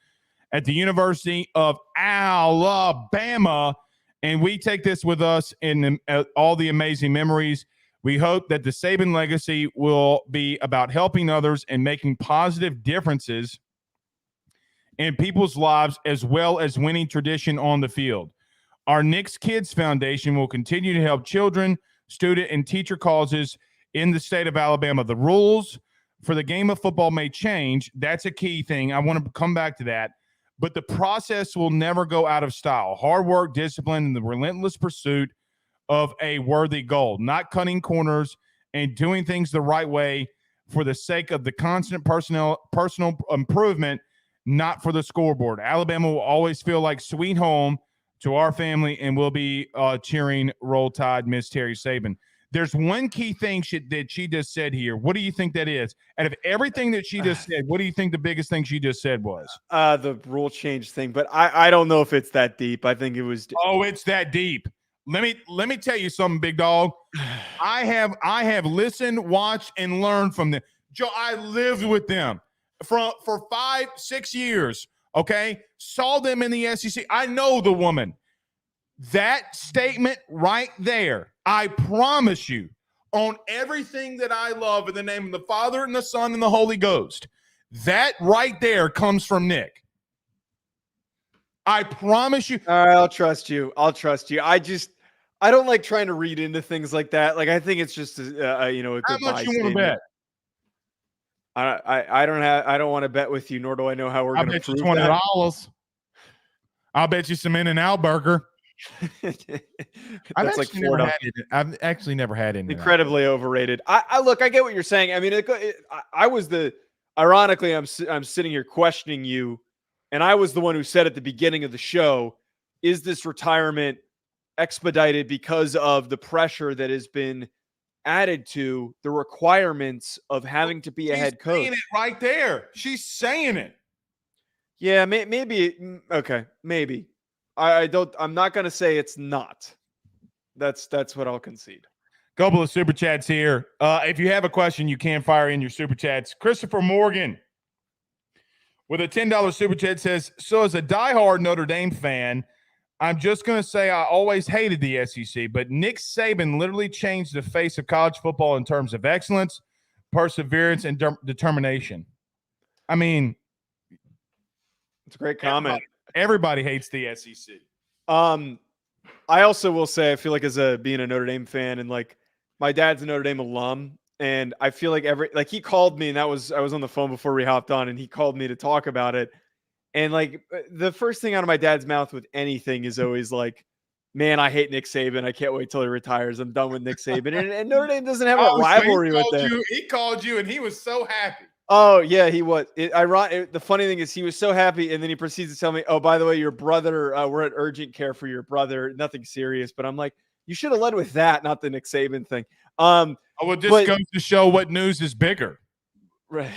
at the University of Alabama, and we take this with us in all the amazing memories. We hope that the Saban legacy will be about helping others and making positive differences in people's lives, as well as winning tradition on the field. Our Nick's Kids Foundation will continue to help children, student, and teacher causes in the state of Alabama. The rules for the game of football may change. That's a key thing. I want to come back to that. But the process will never go out of style. Hard work, discipline, and the relentless pursuit of a worthy goal. Not cutting corners and doing things the right way for the sake of the constant personal improvement, not for the scoreboard. Alabama will always feel like sweet home to our family, and we'll be cheering Roll Tide, Miss Terry Saban. There's one key thing that she just said here. What do you think that is? Out of everything that she just said, what do you think the biggest thing she just said was? The rule change thing, but I don't know if it's that deep. I think it was. Oh, it's that deep. Let me tell you something, big dog. I have listened, watched, and learned from them. Joe, I lived with them for 5-6 years. Okay, saw them in the SEC. I know the woman. That statement right there, I promise you, on everything that I love in the name of the Father and the Son and the Holy Ghost, that right there comes from Nick. I promise you. All right, I'll trust you. I don't like trying to read into things like that. Like, I think it's just a goodbye How much you want to bet? I don't want to bet with you, nor do I know how we're going to prove that. I bet you $20. I'll bet you some In-N-Out burger. That's like $4. I've actually never had it. Incredibly overrated. I look, I get what you're saying. I mean, ironically, I'm sitting here questioning you, and I was the one who said at the beginning of the show, is this retirement expedited because of the pressure that has been added to the requirements of having to be a head coach? She's saying it right there. She's saying it. Yeah, maybe. Okay, maybe. I'm not going to say it's not. That's what I'll concede. Couple of super chats here. If you have a question, you can fire in your super chats. Christopher Morgan with a $10 super chat says, so as a diehard Notre Dame fan, I'm just going to say I always hated the SEC, but Nick Saban literally changed the face of college football in terms of excellence, perseverance, and determination. I mean, it's a great comment. Everybody hates the SEC. I also will say, I feel like being a Notre Dame fan, and like my dad's a Notre Dame alum, and I feel like he called me, and I was on the phone before we hopped on, and he called me to talk about it. And like the first thing out of my dad's mouth with anything is always like, man, I hate Nick Saban. I can't wait till he retires. I'm done with Nick Saban. And Notre Dame doesn't have a rivalry with them. He called you, and he was so happy. Oh, yeah, he was. The funny thing is he was so happy, and then he proceeds to tell me, oh, by the way, your brother, we're at urgent care for your brother. Nothing serious. But I'm like, you should have led with that, not the Nick Saban thing. Just goes to show what news is bigger. Right.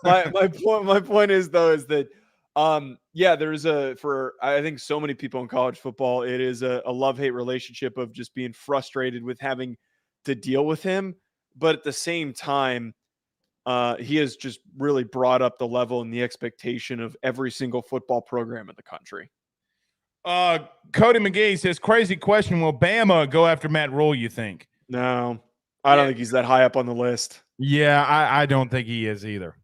my point is, though, is that Yeah, there's I think so many people in college football, it is a love-hate relationship of just being frustrated with having to deal with him. But at the same time, he has just really brought up the level and the expectation of every single football program in the country. Cody McGee says, crazy question. Will Bama go after Matt Rule, you think? No, I don't think he's that high up on the list. Yeah, I don't think he is either.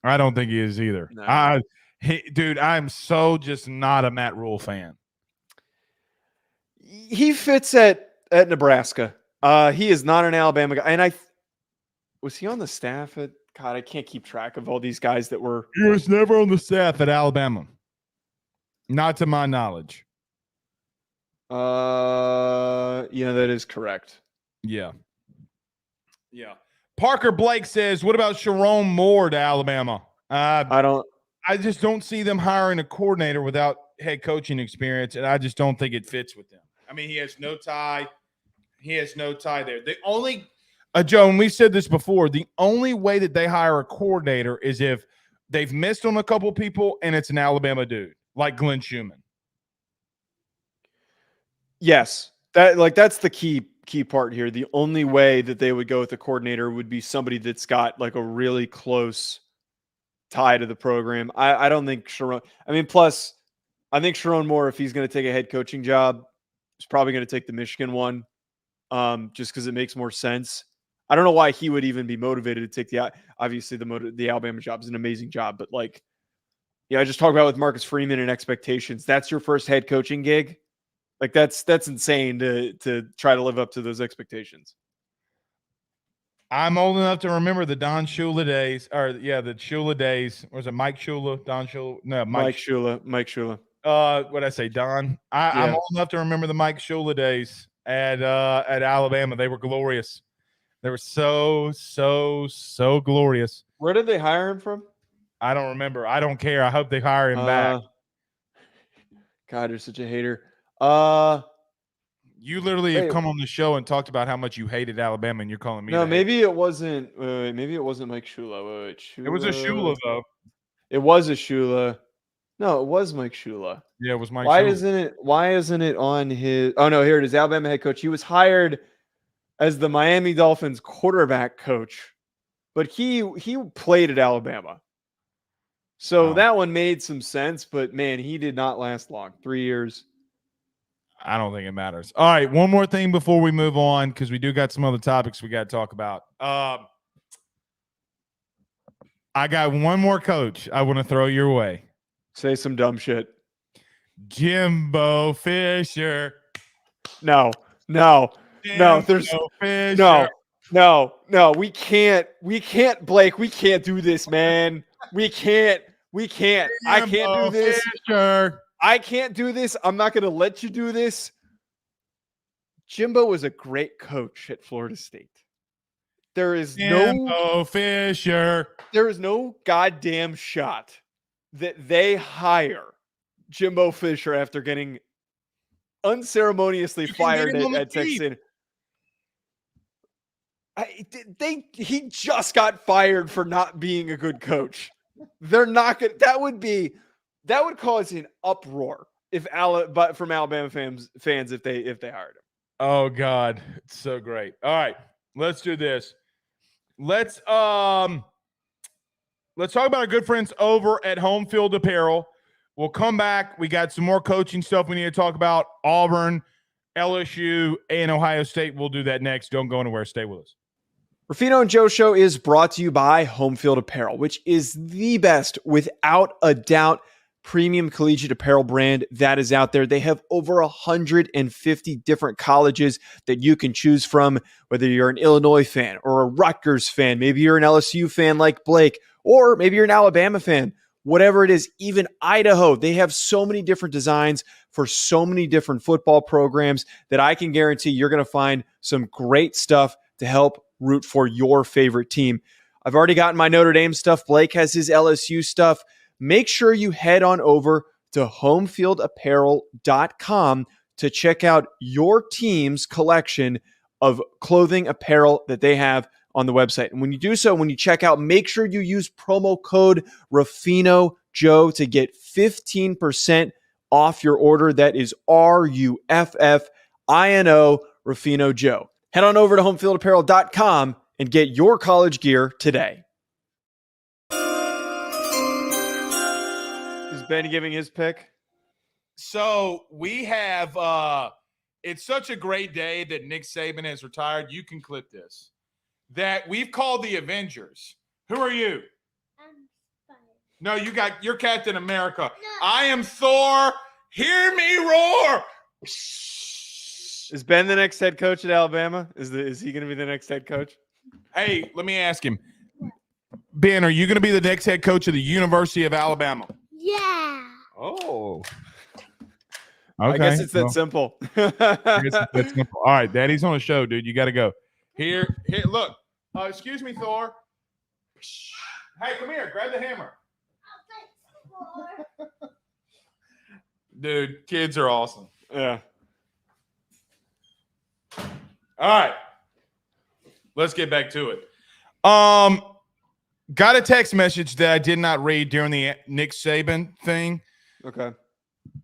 I don't think he is either. No. Dude, I'm so just not a Matt Rule fan. He fits at Nebraska. He is not an Alabama guy. And was he on the staff at God, I can't keep track of all these guys that were. He was never on the staff at Alabama. Not to my knowledge. Yeah, that is correct. Yeah. Yeah. Parker Blake says, what about Sharon Moore to Alabama? I just don't see them hiring a coordinator without head coaching experience, and I just don't think it fits with them. I mean, he has no tie. He has no tie there. The only Joe, and we've said this before, the only way that they hire a coordinator is if they've missed on a couple people and it's an Alabama dude, like Glenn Schumann. Yes. That's the key part here. The only way that they would go with a coordinator would be somebody that's got like a really close tie to the program. I don't think Sharon. I mean, plus, I think Sharon Moore, if he's going to take a head coaching job, is probably going to take the Michigan one, just because it makes more sense. I don't know why he would even be motivated to take obviously the Alabama job is an amazing job, but I just talked about with Marcus Freeman and expectations. That's your first head coaching gig. Like that's insane to try to live up to those expectations. I'm old enough to remember the Don Shula days, the Shula days. Was it Mike Shula? Don Shula? No, Mike Shula. Mike Shula. What'd I say, Don? I'm old enough to remember the Mike Shula days at Alabama. They were glorious. They were so glorious. Where did they hire him from? I don't remember. I don't care. I hope they hire him back. God, you're such a hater. You literally have come on the show and talked about how much you hated Alabama, and you're calling me. No, maybe it wasn't. Maybe it wasn't Mike Shula. It was a Shula though. It was a Shula. No, it was Mike Shula. Yeah, it was Mike. Why isn't it on his? Oh no, here it is. Alabama head coach. He was hired as the Miami Dolphins quarterback coach, but he played at Alabama. So that one made some sense, but man, he did not last long. 3 years. I don't think it matters. All right, one more thing before we move on, because we do got some other topics we got to talk about. I got one more coach I want to throw your way. Say some dumb shit. Jimbo Fisher. No. There's Fisher. No. We can't, Blake. We can't do this, man. We can't. Jimbo I can't do this. Fisher. I can't do this. I'm not going to let you do this. Jimbo was a great coach at Florida State. There is Jimbo Fisher. There is no goddamn shot that they hire Jimbo Fisher after getting unceremoniously fired at Texas. He just got fired for not being a good coach. They're not good. That would cause an uproar from Alabama fans if they hired him. Oh God, it's so great. All right, let's do this. Let's talk about our good friends over at Home Field Apparel. We'll come back. We got some more coaching stuff we need to talk about. Auburn, LSU, and Ohio State. We'll do that next. Don't go anywhere. Stay with us. Ruffino and Joe Show is brought to you by Home Field Apparel, which is the best, without a doubt, premium collegiate apparel brand that is out there. They have over 150 different colleges that you can choose from, whether you're an Illinois fan or a Rutgers fan, maybe you're an LSU fan like Blake, or maybe you're an Alabama fan, whatever it is, even Idaho. They have so many different designs for so many different football programs that I can guarantee you're going to find some great stuff to help root for your favorite team. I've already gotten my Notre Dame stuff. Blake has his LSU stuff. Make sure you head on over to homefieldapparel.com to check out your team's collection of clothing apparel that they have on the website. And when you do so, when you check out, make sure you use promo code Ruffino Joe to get 15% off your order. That is RUFFINO, Ruffino Joe. Head on over to homefieldapparel.com and get your college gear today. Is Ben giving his pick? So we have it's such a great day that Nick Saban has retired. You can clip this. That we've called the Avengers. Who are you? I'm Spider. No, you're Captain America. No. I am Thor. Hear me roar. Is Ben the next head coach at Alabama? Is he going to be the next head coach? Hey, let me ask him. Ben, are you going to be the next head coach of the University of Alabama? Yeah. Oh. Okay. I guess it's that simple. That's simple. All right, Daddy's on a show, dude. You got to go. Here, look. Excuse me, Thor. Hey, come here. Grab the hammer. Dude, kids are awesome. Yeah. All right. Let's get back to it. Got a text message that I did not read during the Nick Saban thing. Okay.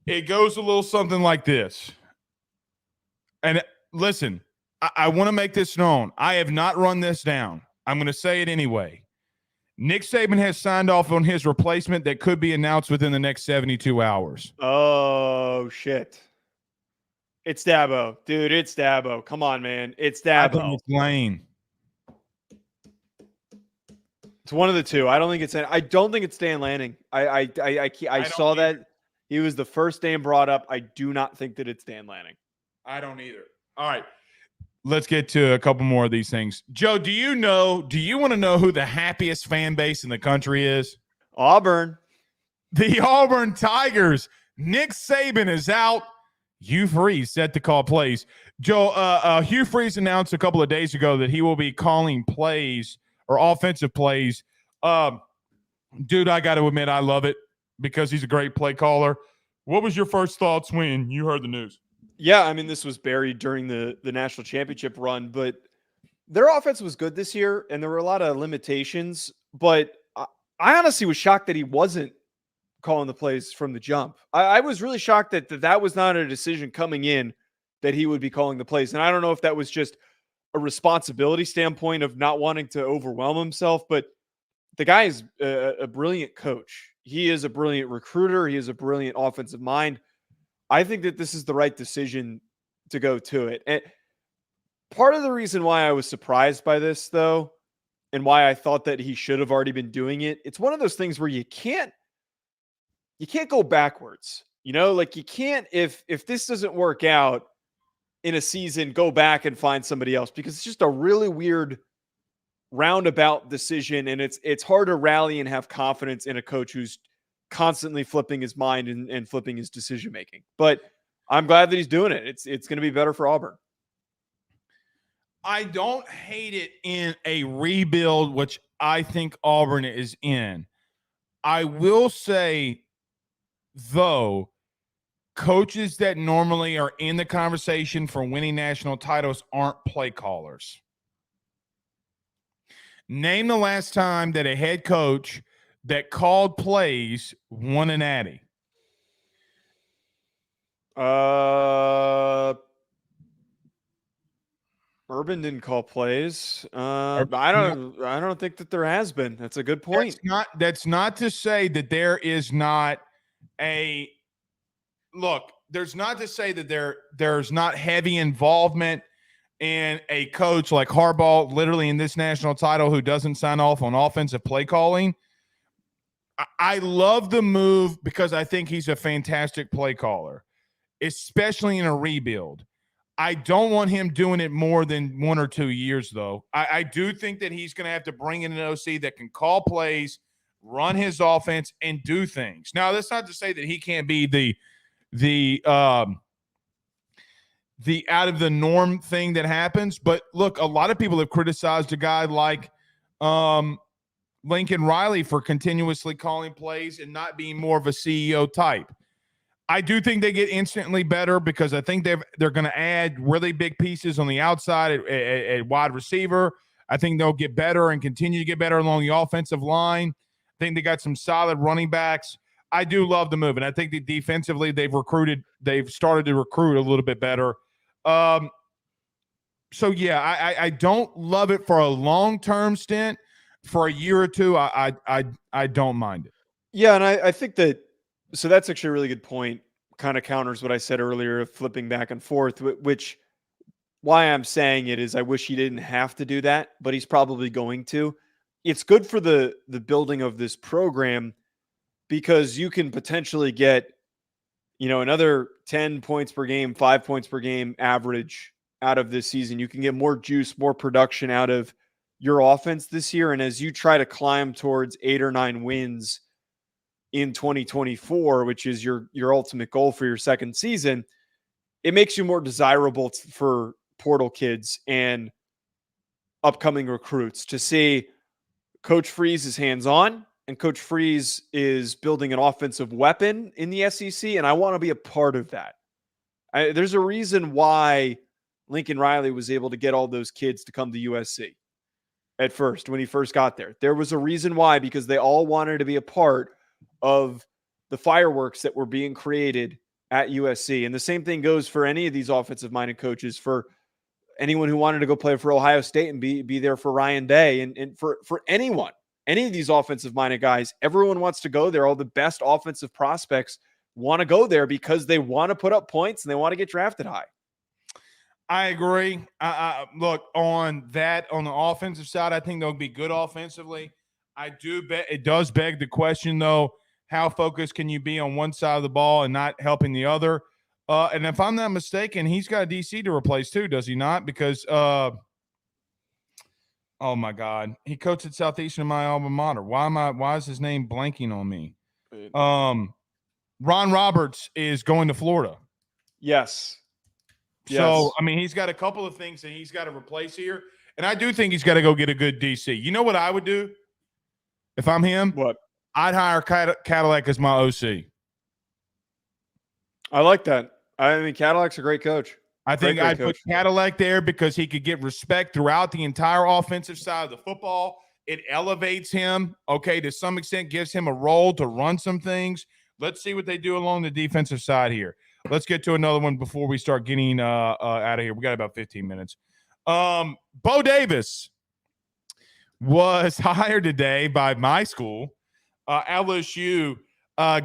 It goes a little something like this. And listen, I want to make this known. I have not run this down. I'm going to say it anyway. Nick Saban has signed off on his replacement that could be announced within the next 72 hours. Oh, shit. It's Dabo. Dude, it's Dabo. Come on, man. It's I Dabo. think it's Lane. It's one of the two. I don't think it's Dan Lanning. I saw that. He was the first name brought up. I do not think that it's Dan Lanning. I don't either. All right. Let's get to a couple more of these things. Joe, do you want to know who the happiest fan base in the country is? Auburn. The Auburn Tigers. Nick Saban is out. Hugh Freeze set to call plays. Joe, Hugh Freeze announced a couple of days ago that he will be calling plays or offensive plays. Dude, I got to admit, I love it because he's a great play caller. What was your first thoughts when you heard the news? Yeah, I mean, this was buried during the national championship run, but their offense was good this year, and there were a lot of limitations. But I honestly was shocked that he wasn't calling the plays from the jump. I was really shocked that was not a decision coming in that he would be calling the plays. And I don't know if that was just a responsibility standpoint of not wanting to overwhelm himself, but the guy is a brilliant coach. He is a brilliant recruiter. He is a brilliant offensive mind. I think that this is the right decision to go to it. And part of the reason why I was surprised by this, though, and why I thought that he should have already been doing it, it's one of those things where you can't go backwards. You know, like you can't, if this doesn't work out in a season, go back and find somebody else, because it's just a really weird roundabout decision, and it's hard to rally and have confidence in a coach who's constantly flipping his mind and flipping his decision making. But I'm glad that he's doing it. It's going to be better for Auburn. I don't hate it in a rebuild, which I think Auburn is in. I will say, though, coaches that normally are in the conversation for winning national titles aren't play callers. Name the last time that a head coach that called plays won an Natty. Urban didn't call plays. I don't think that there has been. That's a good point. That's not to say that there is not a look. There's not to say that there's not heavy involvement in a coach like Harbaugh, literally in this national title, who doesn't sign off on offensive play calling. I love the move because I think he's a fantastic play caller, especially in a rebuild. I don't want him doing it more than 1 or 2 years, though. I do think that he's going to have to bring in an OC that can call plays, run his offense, and do things. Now, that's not to say that he can't be the out of the norm thing that happens. But look, a lot of people have criticized a guy like Lincoln Riley for continuously calling plays and not being more of a CEO type. I do think they get instantly better because I think they're going to add really big pieces on the outside at wide receiver. I think they'll get better and continue to get better along the offensive line. I think they got some solid running backs. I do love the move, and I think that defensively they've started to recruit a little bit better. So yeah, I don't love it for a long-term stint. For a year or two, I don't mind it. Yeah, and I think that so that's actually a really good point. Kind of counters what I said earlier of flipping back and forth, which why I'm saying it is I wish he didn't have to do that, but he's probably going to. It's good for the building of this program because you can potentially get, another 10 points per game, 5 points per game average out of this season. You can get more juice, more production out of your offense this year. And as you try to climb towards 8 or 9 wins in 2024, which is your ultimate goal for your second season, it makes you more desirable for portal kids and upcoming recruits to see Coach Freeze is hands-on and Coach Freeze is building an offensive weapon in the SEC, and I want to be a part of that. There's a reason why Lincoln Riley was able to get all those kids to come to USC at first when he first got there. There was a reason why, because they all wanted to be a part of the fireworks that were being created at USC. And the same thing goes for any of these offensive-minded coaches, for anyone who wanted to go play for Ohio State and be there for Ryan Day, and for anyone, any of these offensive-minded guys, everyone wants to go there. All the best offensive prospects want to go there because they want to put up points and they want to get drafted high. I agree. Look, on the offensive side, I think they'll be good offensively. I do bet it does beg the question, though, how focused can you be on one side of the ball and not helping the other? And if I'm not mistaken, he's got a DC to replace too, does he not? Because, oh my God, he coached at Southeastern, my alma mater. Why is his name blanking on me? Ron Roberts is going to Florida. Yes. So, I mean, he's got a couple of things that he's got to replace here. And I do think he's got to go get a good DC. You know what I would do if I'm him? What? I'd hire Cadillac as my OC. I like that. I mean, Cadillac's a great coach. I think I'd put Cadillac there because he could get respect throughout the entire offensive side of the football. It elevates him, to some extent, gives him a role to run some things. Let's see what they do along the defensive side here. Let's get to another one before we start getting out of here. We got about 15 minutes. Bo Davis was hired today by my school, LSU,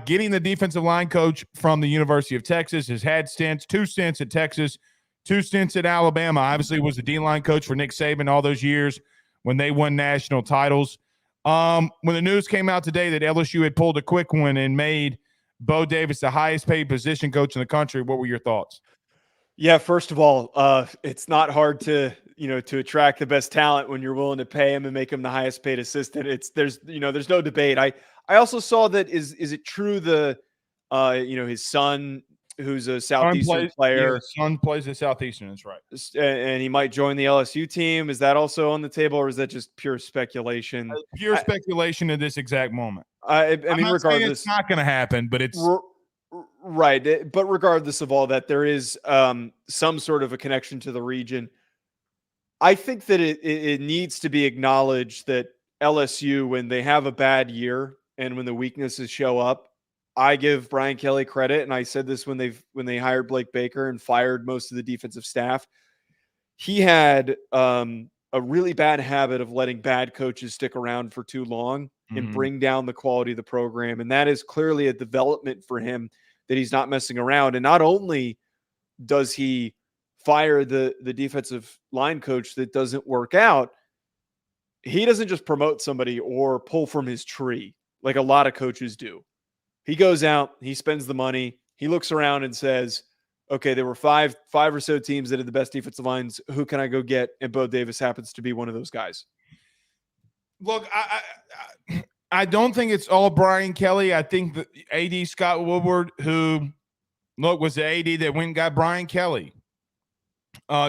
getting the defensive line coach from the University of Texas. Has had two stints at Texas, 2 stints at Alabama. Obviously was the D-line coach for Nick Saban all those years when they won national titles. When the news came out today that LSU had pulled a quick one and made Bo Davis the highest paid position coach in the country, what were your thoughts? Yeah, first of all, it's not hard to attract the best talent when you're willing to pay him and make him the highest paid assistant. There's no debate. I also saw that is it true his son, who's a Southeastern player. Yeah, his son plays at Southeastern, that's right. And he might join the LSU team. Is that also on the table, or is that just pure speculation? Pure speculation at this exact moment. I mean, regardless, it's not going to happen, but it's right. But regardless of all that, there is some sort of a connection to the region. I think that it needs to be acknowledged that LSU, when they have a bad year and when the weaknesses show up, I give Brian Kelly credit, and I said this when they hired Blake Baker and fired most of the defensive staff. He had a really bad habit of letting bad coaches stick around for too long and bring down the quality of the program, and that is clearly a development for him that he's not messing around. And not only does he fire the defensive line coach that doesn't work out, he doesn't just promote somebody or pull from his tree like a lot of coaches do. He goes out, he spends the money, he looks around and says, okay, there were five or so teams that had the best defensive lines. Who can I go get? And Bo Davis happens to be one of those guys. Look, I don't think it's all Brian Kelly. I think the AD Scott Woodward, who was the AD that went and got Brian Kelly.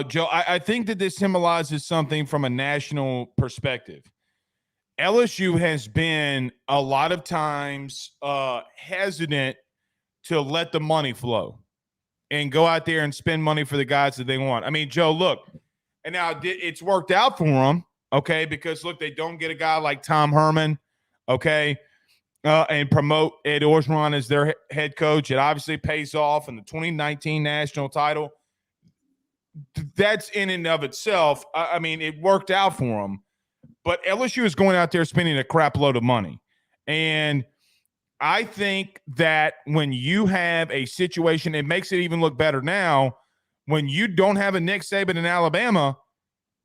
Joe, I think that this symbolizes something from a national perspective. LSU has been a lot of times hesitant to let the money flow and go out there and spend money for the guys that they want. I mean, Joe, look, and now it's worked out for them, okay, because, look, they don't get a guy like Tom Herman, okay? and promote Ed Orgeron as their head coach. It obviously pays off in the 2019 national title. That's in and of itself. I mean, it worked out for them. But LSU is going out there spending a crap load of money. And I think that when you have a situation, it makes it even look better now. When you don't have a Nick Saban in Alabama,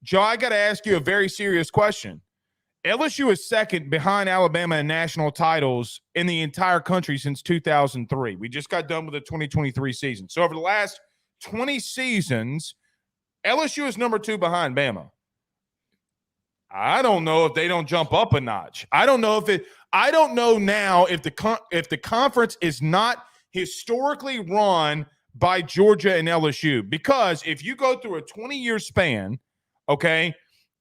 Joe, I got to ask you a very serious question. LSU is second behind Alabama in national titles in the entire country since 2003. We just got done with the 2023 season. So over the last 20 seasons, LSU is number 2 behind Bama. I don't know if they don't jump up a notch. I don't know now if the conference is not historically run by Georgia and LSU, because if you go through a 20-year span, okay,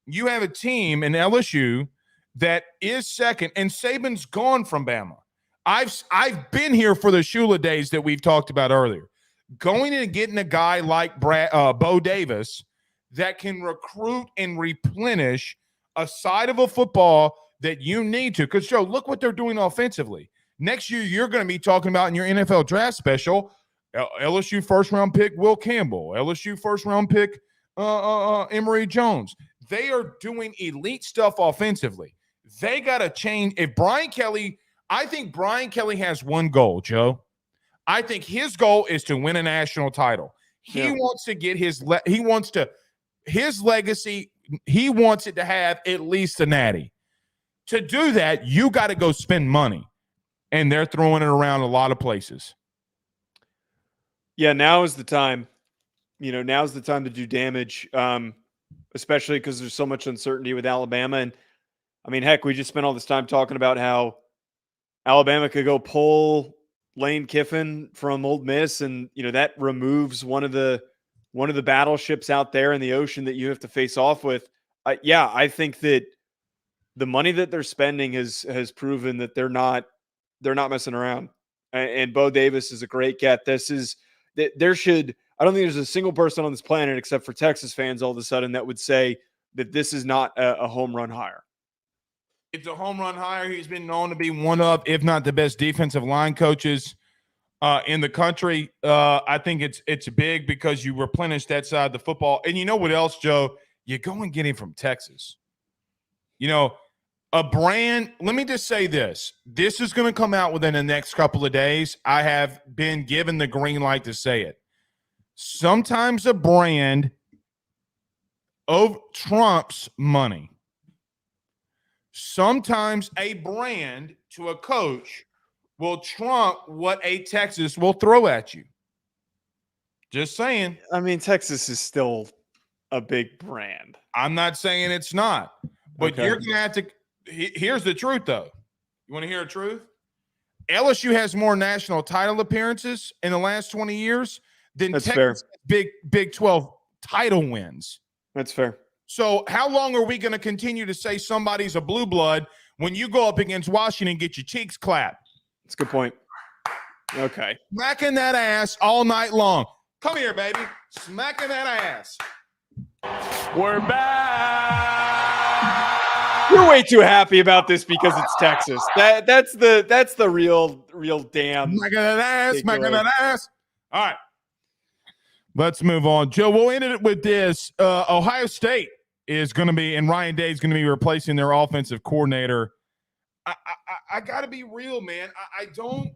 you have a team in LSU that is second, and Saban's gone from Bama. I've been here for the Shula days that we've talked about earlier. Going in and getting a guy like Bo Davis that can recruit and replenish a side of a football that you need to. Because, Joe, look what they're doing offensively. Next year, you're going to be talking about in your NFL draft special, LSU first-round pick Will Campbell, LSU first-round pick Emory Jones. They are doing elite stuff offensively. They got to change. If Brian Kelly – I think Brian Kelly has one goal, Joe. I think his goal is to win a national title. He wants to get his legacy – he wants it to have at least a natty. To do that, you got to go spend money. And they're throwing it around a lot of places. Yeah, now is the time. Now's the time to do damage, especially because there's so much uncertainty with Alabama. And, I mean, heck, we just spent all this time talking about how Alabama could go pull Lane Kiffin from Ole Miss, and, that removes one of the battleships out there in the ocean that you have to face off with. I think that the money that they're spending has proven that they're not messing around. And Bo Davis is a great get. I don't think there's a single person on this planet except for Texas fans all of a sudden that would say that this is not a home run hire. It's a home run hire. He's been known to be one of, if not the best defensive line coaches in the country. I think it's big because you replenish that side of the football. And you know what else, Joe? You go and get him from Texas. A brand, let me just say this. This is going to come out within the next couple of days. I have been given the green light to say it. Sometimes a brand trumps money. Sometimes a brand to a coach will trump what a Texas will throw at you. Just saying. I mean, Texas is still a big brand. I'm not saying it's not. But Okay. You're going to have to – here's the truth, though. You want to hear the truth? LSU has more national title appearances in the last 20 years than That's Texas Big 12 title wins. That's fair. So how long are we going to continue to say somebody's a blue blood when you go up against Washington and get your cheeks clapped? That's a good point. Okay. Smacking that ass all night long. Come here, baby. Smacking that ass. We're back. You're way too happy about this because it's Texas. That's the real damn. Smacking that ass. Smacking that ass. All right. Let's move on. Joe, we'll end it with this. Ohio State is going to be, and Ryan Day is going to be replacing their offensive coordinator. I got to be real, man. I don't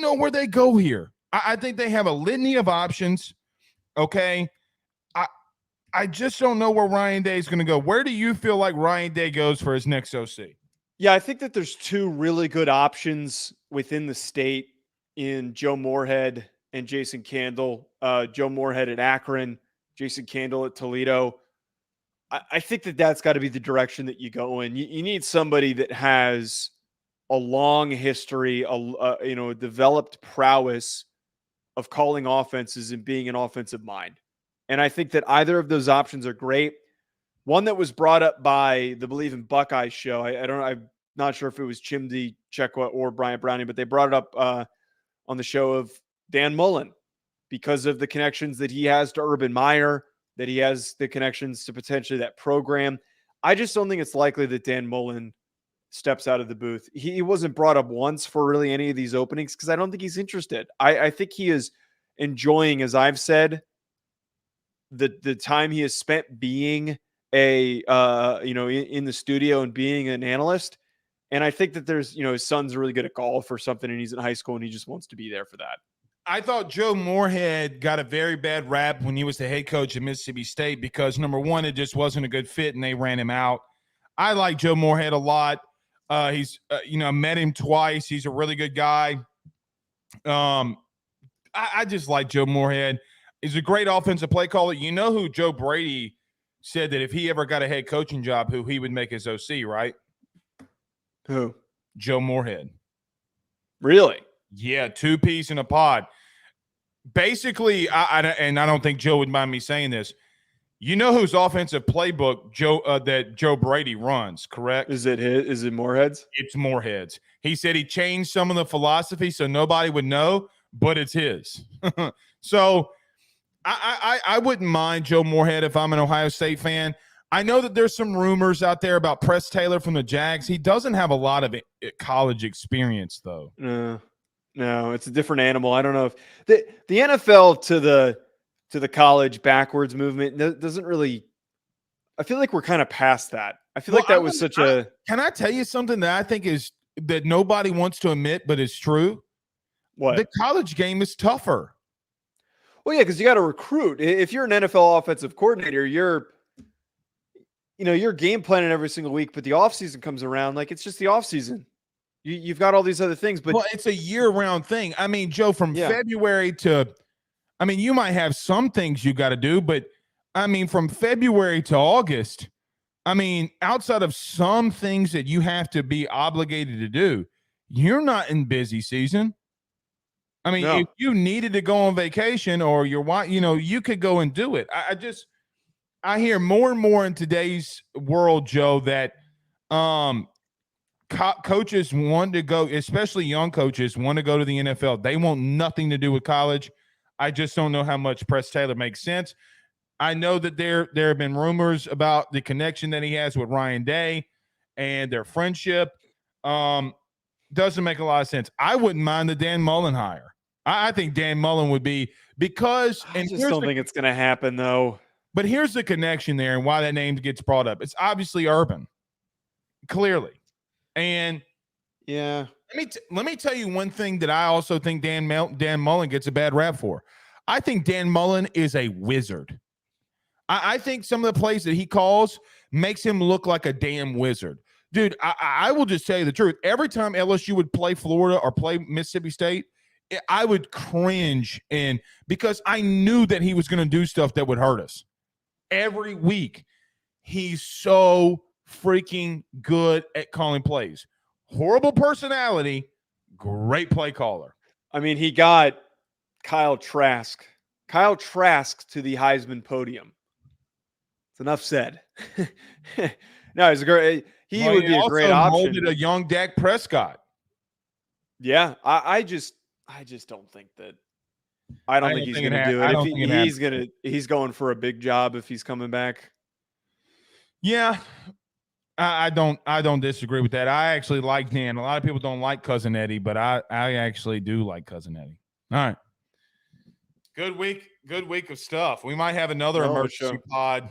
know where they go here. I think they have a litany of options. Okay. I just don't know where Ryan Day is going to go. Where do you feel like Ryan Day goes for his next OC? Yeah, I think that there's two really good options within the state in Joe Moorhead and Jason Candle. Joe Moorhead at Akron, Jason Candle at Toledo. I think that that's got to be the direction that you go in. You need somebody that has a long history, a developed prowess of calling offenses and being an offensive mind. And I think that either of those options are great. One that was brought up by the Believe in Buckeyes show. I'm not sure if it was Chimdi Chekwa or Brian Browning, but they brought it up on the show of Dan Mullen because of the connections that he has to Urban Meyer, that he has the connections to potentially that program. I just don't think it's likely that Dan Mullen steps out of the booth. He wasn't brought up once for really any of these openings because I don't think he's interested. I think he is enjoying, as I've said, the time he has spent being in the studio and being an analyst. And I think that there's, his son's really good at golf or something, and he's in high school and he just wants to be there for that. I thought Joe Moorhead got a very bad rap when he was the head coach at Mississippi State because, number one, it just wasn't a good fit and they ran him out. I like Joe Moorhead a lot. He's, met him twice. He's a really good guy. I just like Joe Moorhead. He's a great offensive play caller. You know who Joe Brady said that if he ever got a head coaching job, who he would make his OC, right? Who? Joe Moorhead. Really? Yeah, 2-piece in a pod. Basically, I don't think Joe would mind me saying this. You know whose offensive playbook that Joe Brady runs, correct? Is it Moorhead's? It's Moorhead's. He said he changed some of the philosophy so nobody would know, but it's his. So I wouldn't mind Joe Moorhead if I'm an Ohio State fan. I know that there's some rumors out there about Press Taylor from the Jags. He doesn't have a lot of college experience, though. No, it's a different animal. I don't know if the NFL to the college backwards movement doesn't really. I feel like we're kind of past that. I feel like that was such a. Can I tell you something that I think is that nobody wants to admit, but is true? What? The college game is tougher. Well, yeah, because you got to recruit. If you're an NFL offensive coordinator, you're game planning every single week, but the offseason comes around, like it's just the offseason. You've got all these other things, but it's a year-round thing. I mean, Joe, from February to, you might have some things you got to do, but from February to August, outside of some things that you have to be obligated to do, you're not in busy season. No. If you needed to go on vacation or you could go and do it. I hear more and more in today's world, Joe, that coaches want to go, especially young coaches, want to go to the NFL. They want nothing to do with college. I just don't know how much Press Taylor makes sense. I know that there have been rumors about the connection that he has with Ryan Day and their friendship. Doesn't make a lot of sense. I wouldn't mind the Dan Mullen hire. I think Dan Mullen would be because – I just don't think it's going to happen, though. But here's the connection there and why that name gets brought up. It's obviously Urban, clearly. And yeah, let me tell you one thing that I also think Dan Mullen gets a bad rap for. I think Dan Mullen is a wizard. I think some of the plays that he calls makes him look like a damn wizard. Dude, I will just tell you the truth. Every time LSU would play Florida or play Mississippi State, I would cringe because I knew that he was going to do stuff that would hurt us. Every week, he's so freaking good at calling plays. Horrible personality, great play caller. He got Kyle Trask to the Heisman podium. It's enough said. No, he's a great. He would be a great option. Molded a young Dak Prescott. Yeah, I just don't think that. I don't think he's going to do it. He's going for a big job if he's coming back. Yeah, I don't disagree with that. I actually like Dan. A lot of people don't like Cousin Eddie, but I actually do like Cousin Eddie. All right. Good week of stuff. We might have another emergency pod,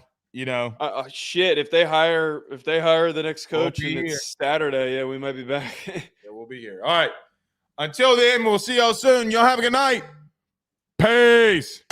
Shit, if they hire the next coach and it's Saturday, we might be back. Yeah, we'll be here. All right. Until then, we'll see y'all soon. Y'all have a good night. Peace.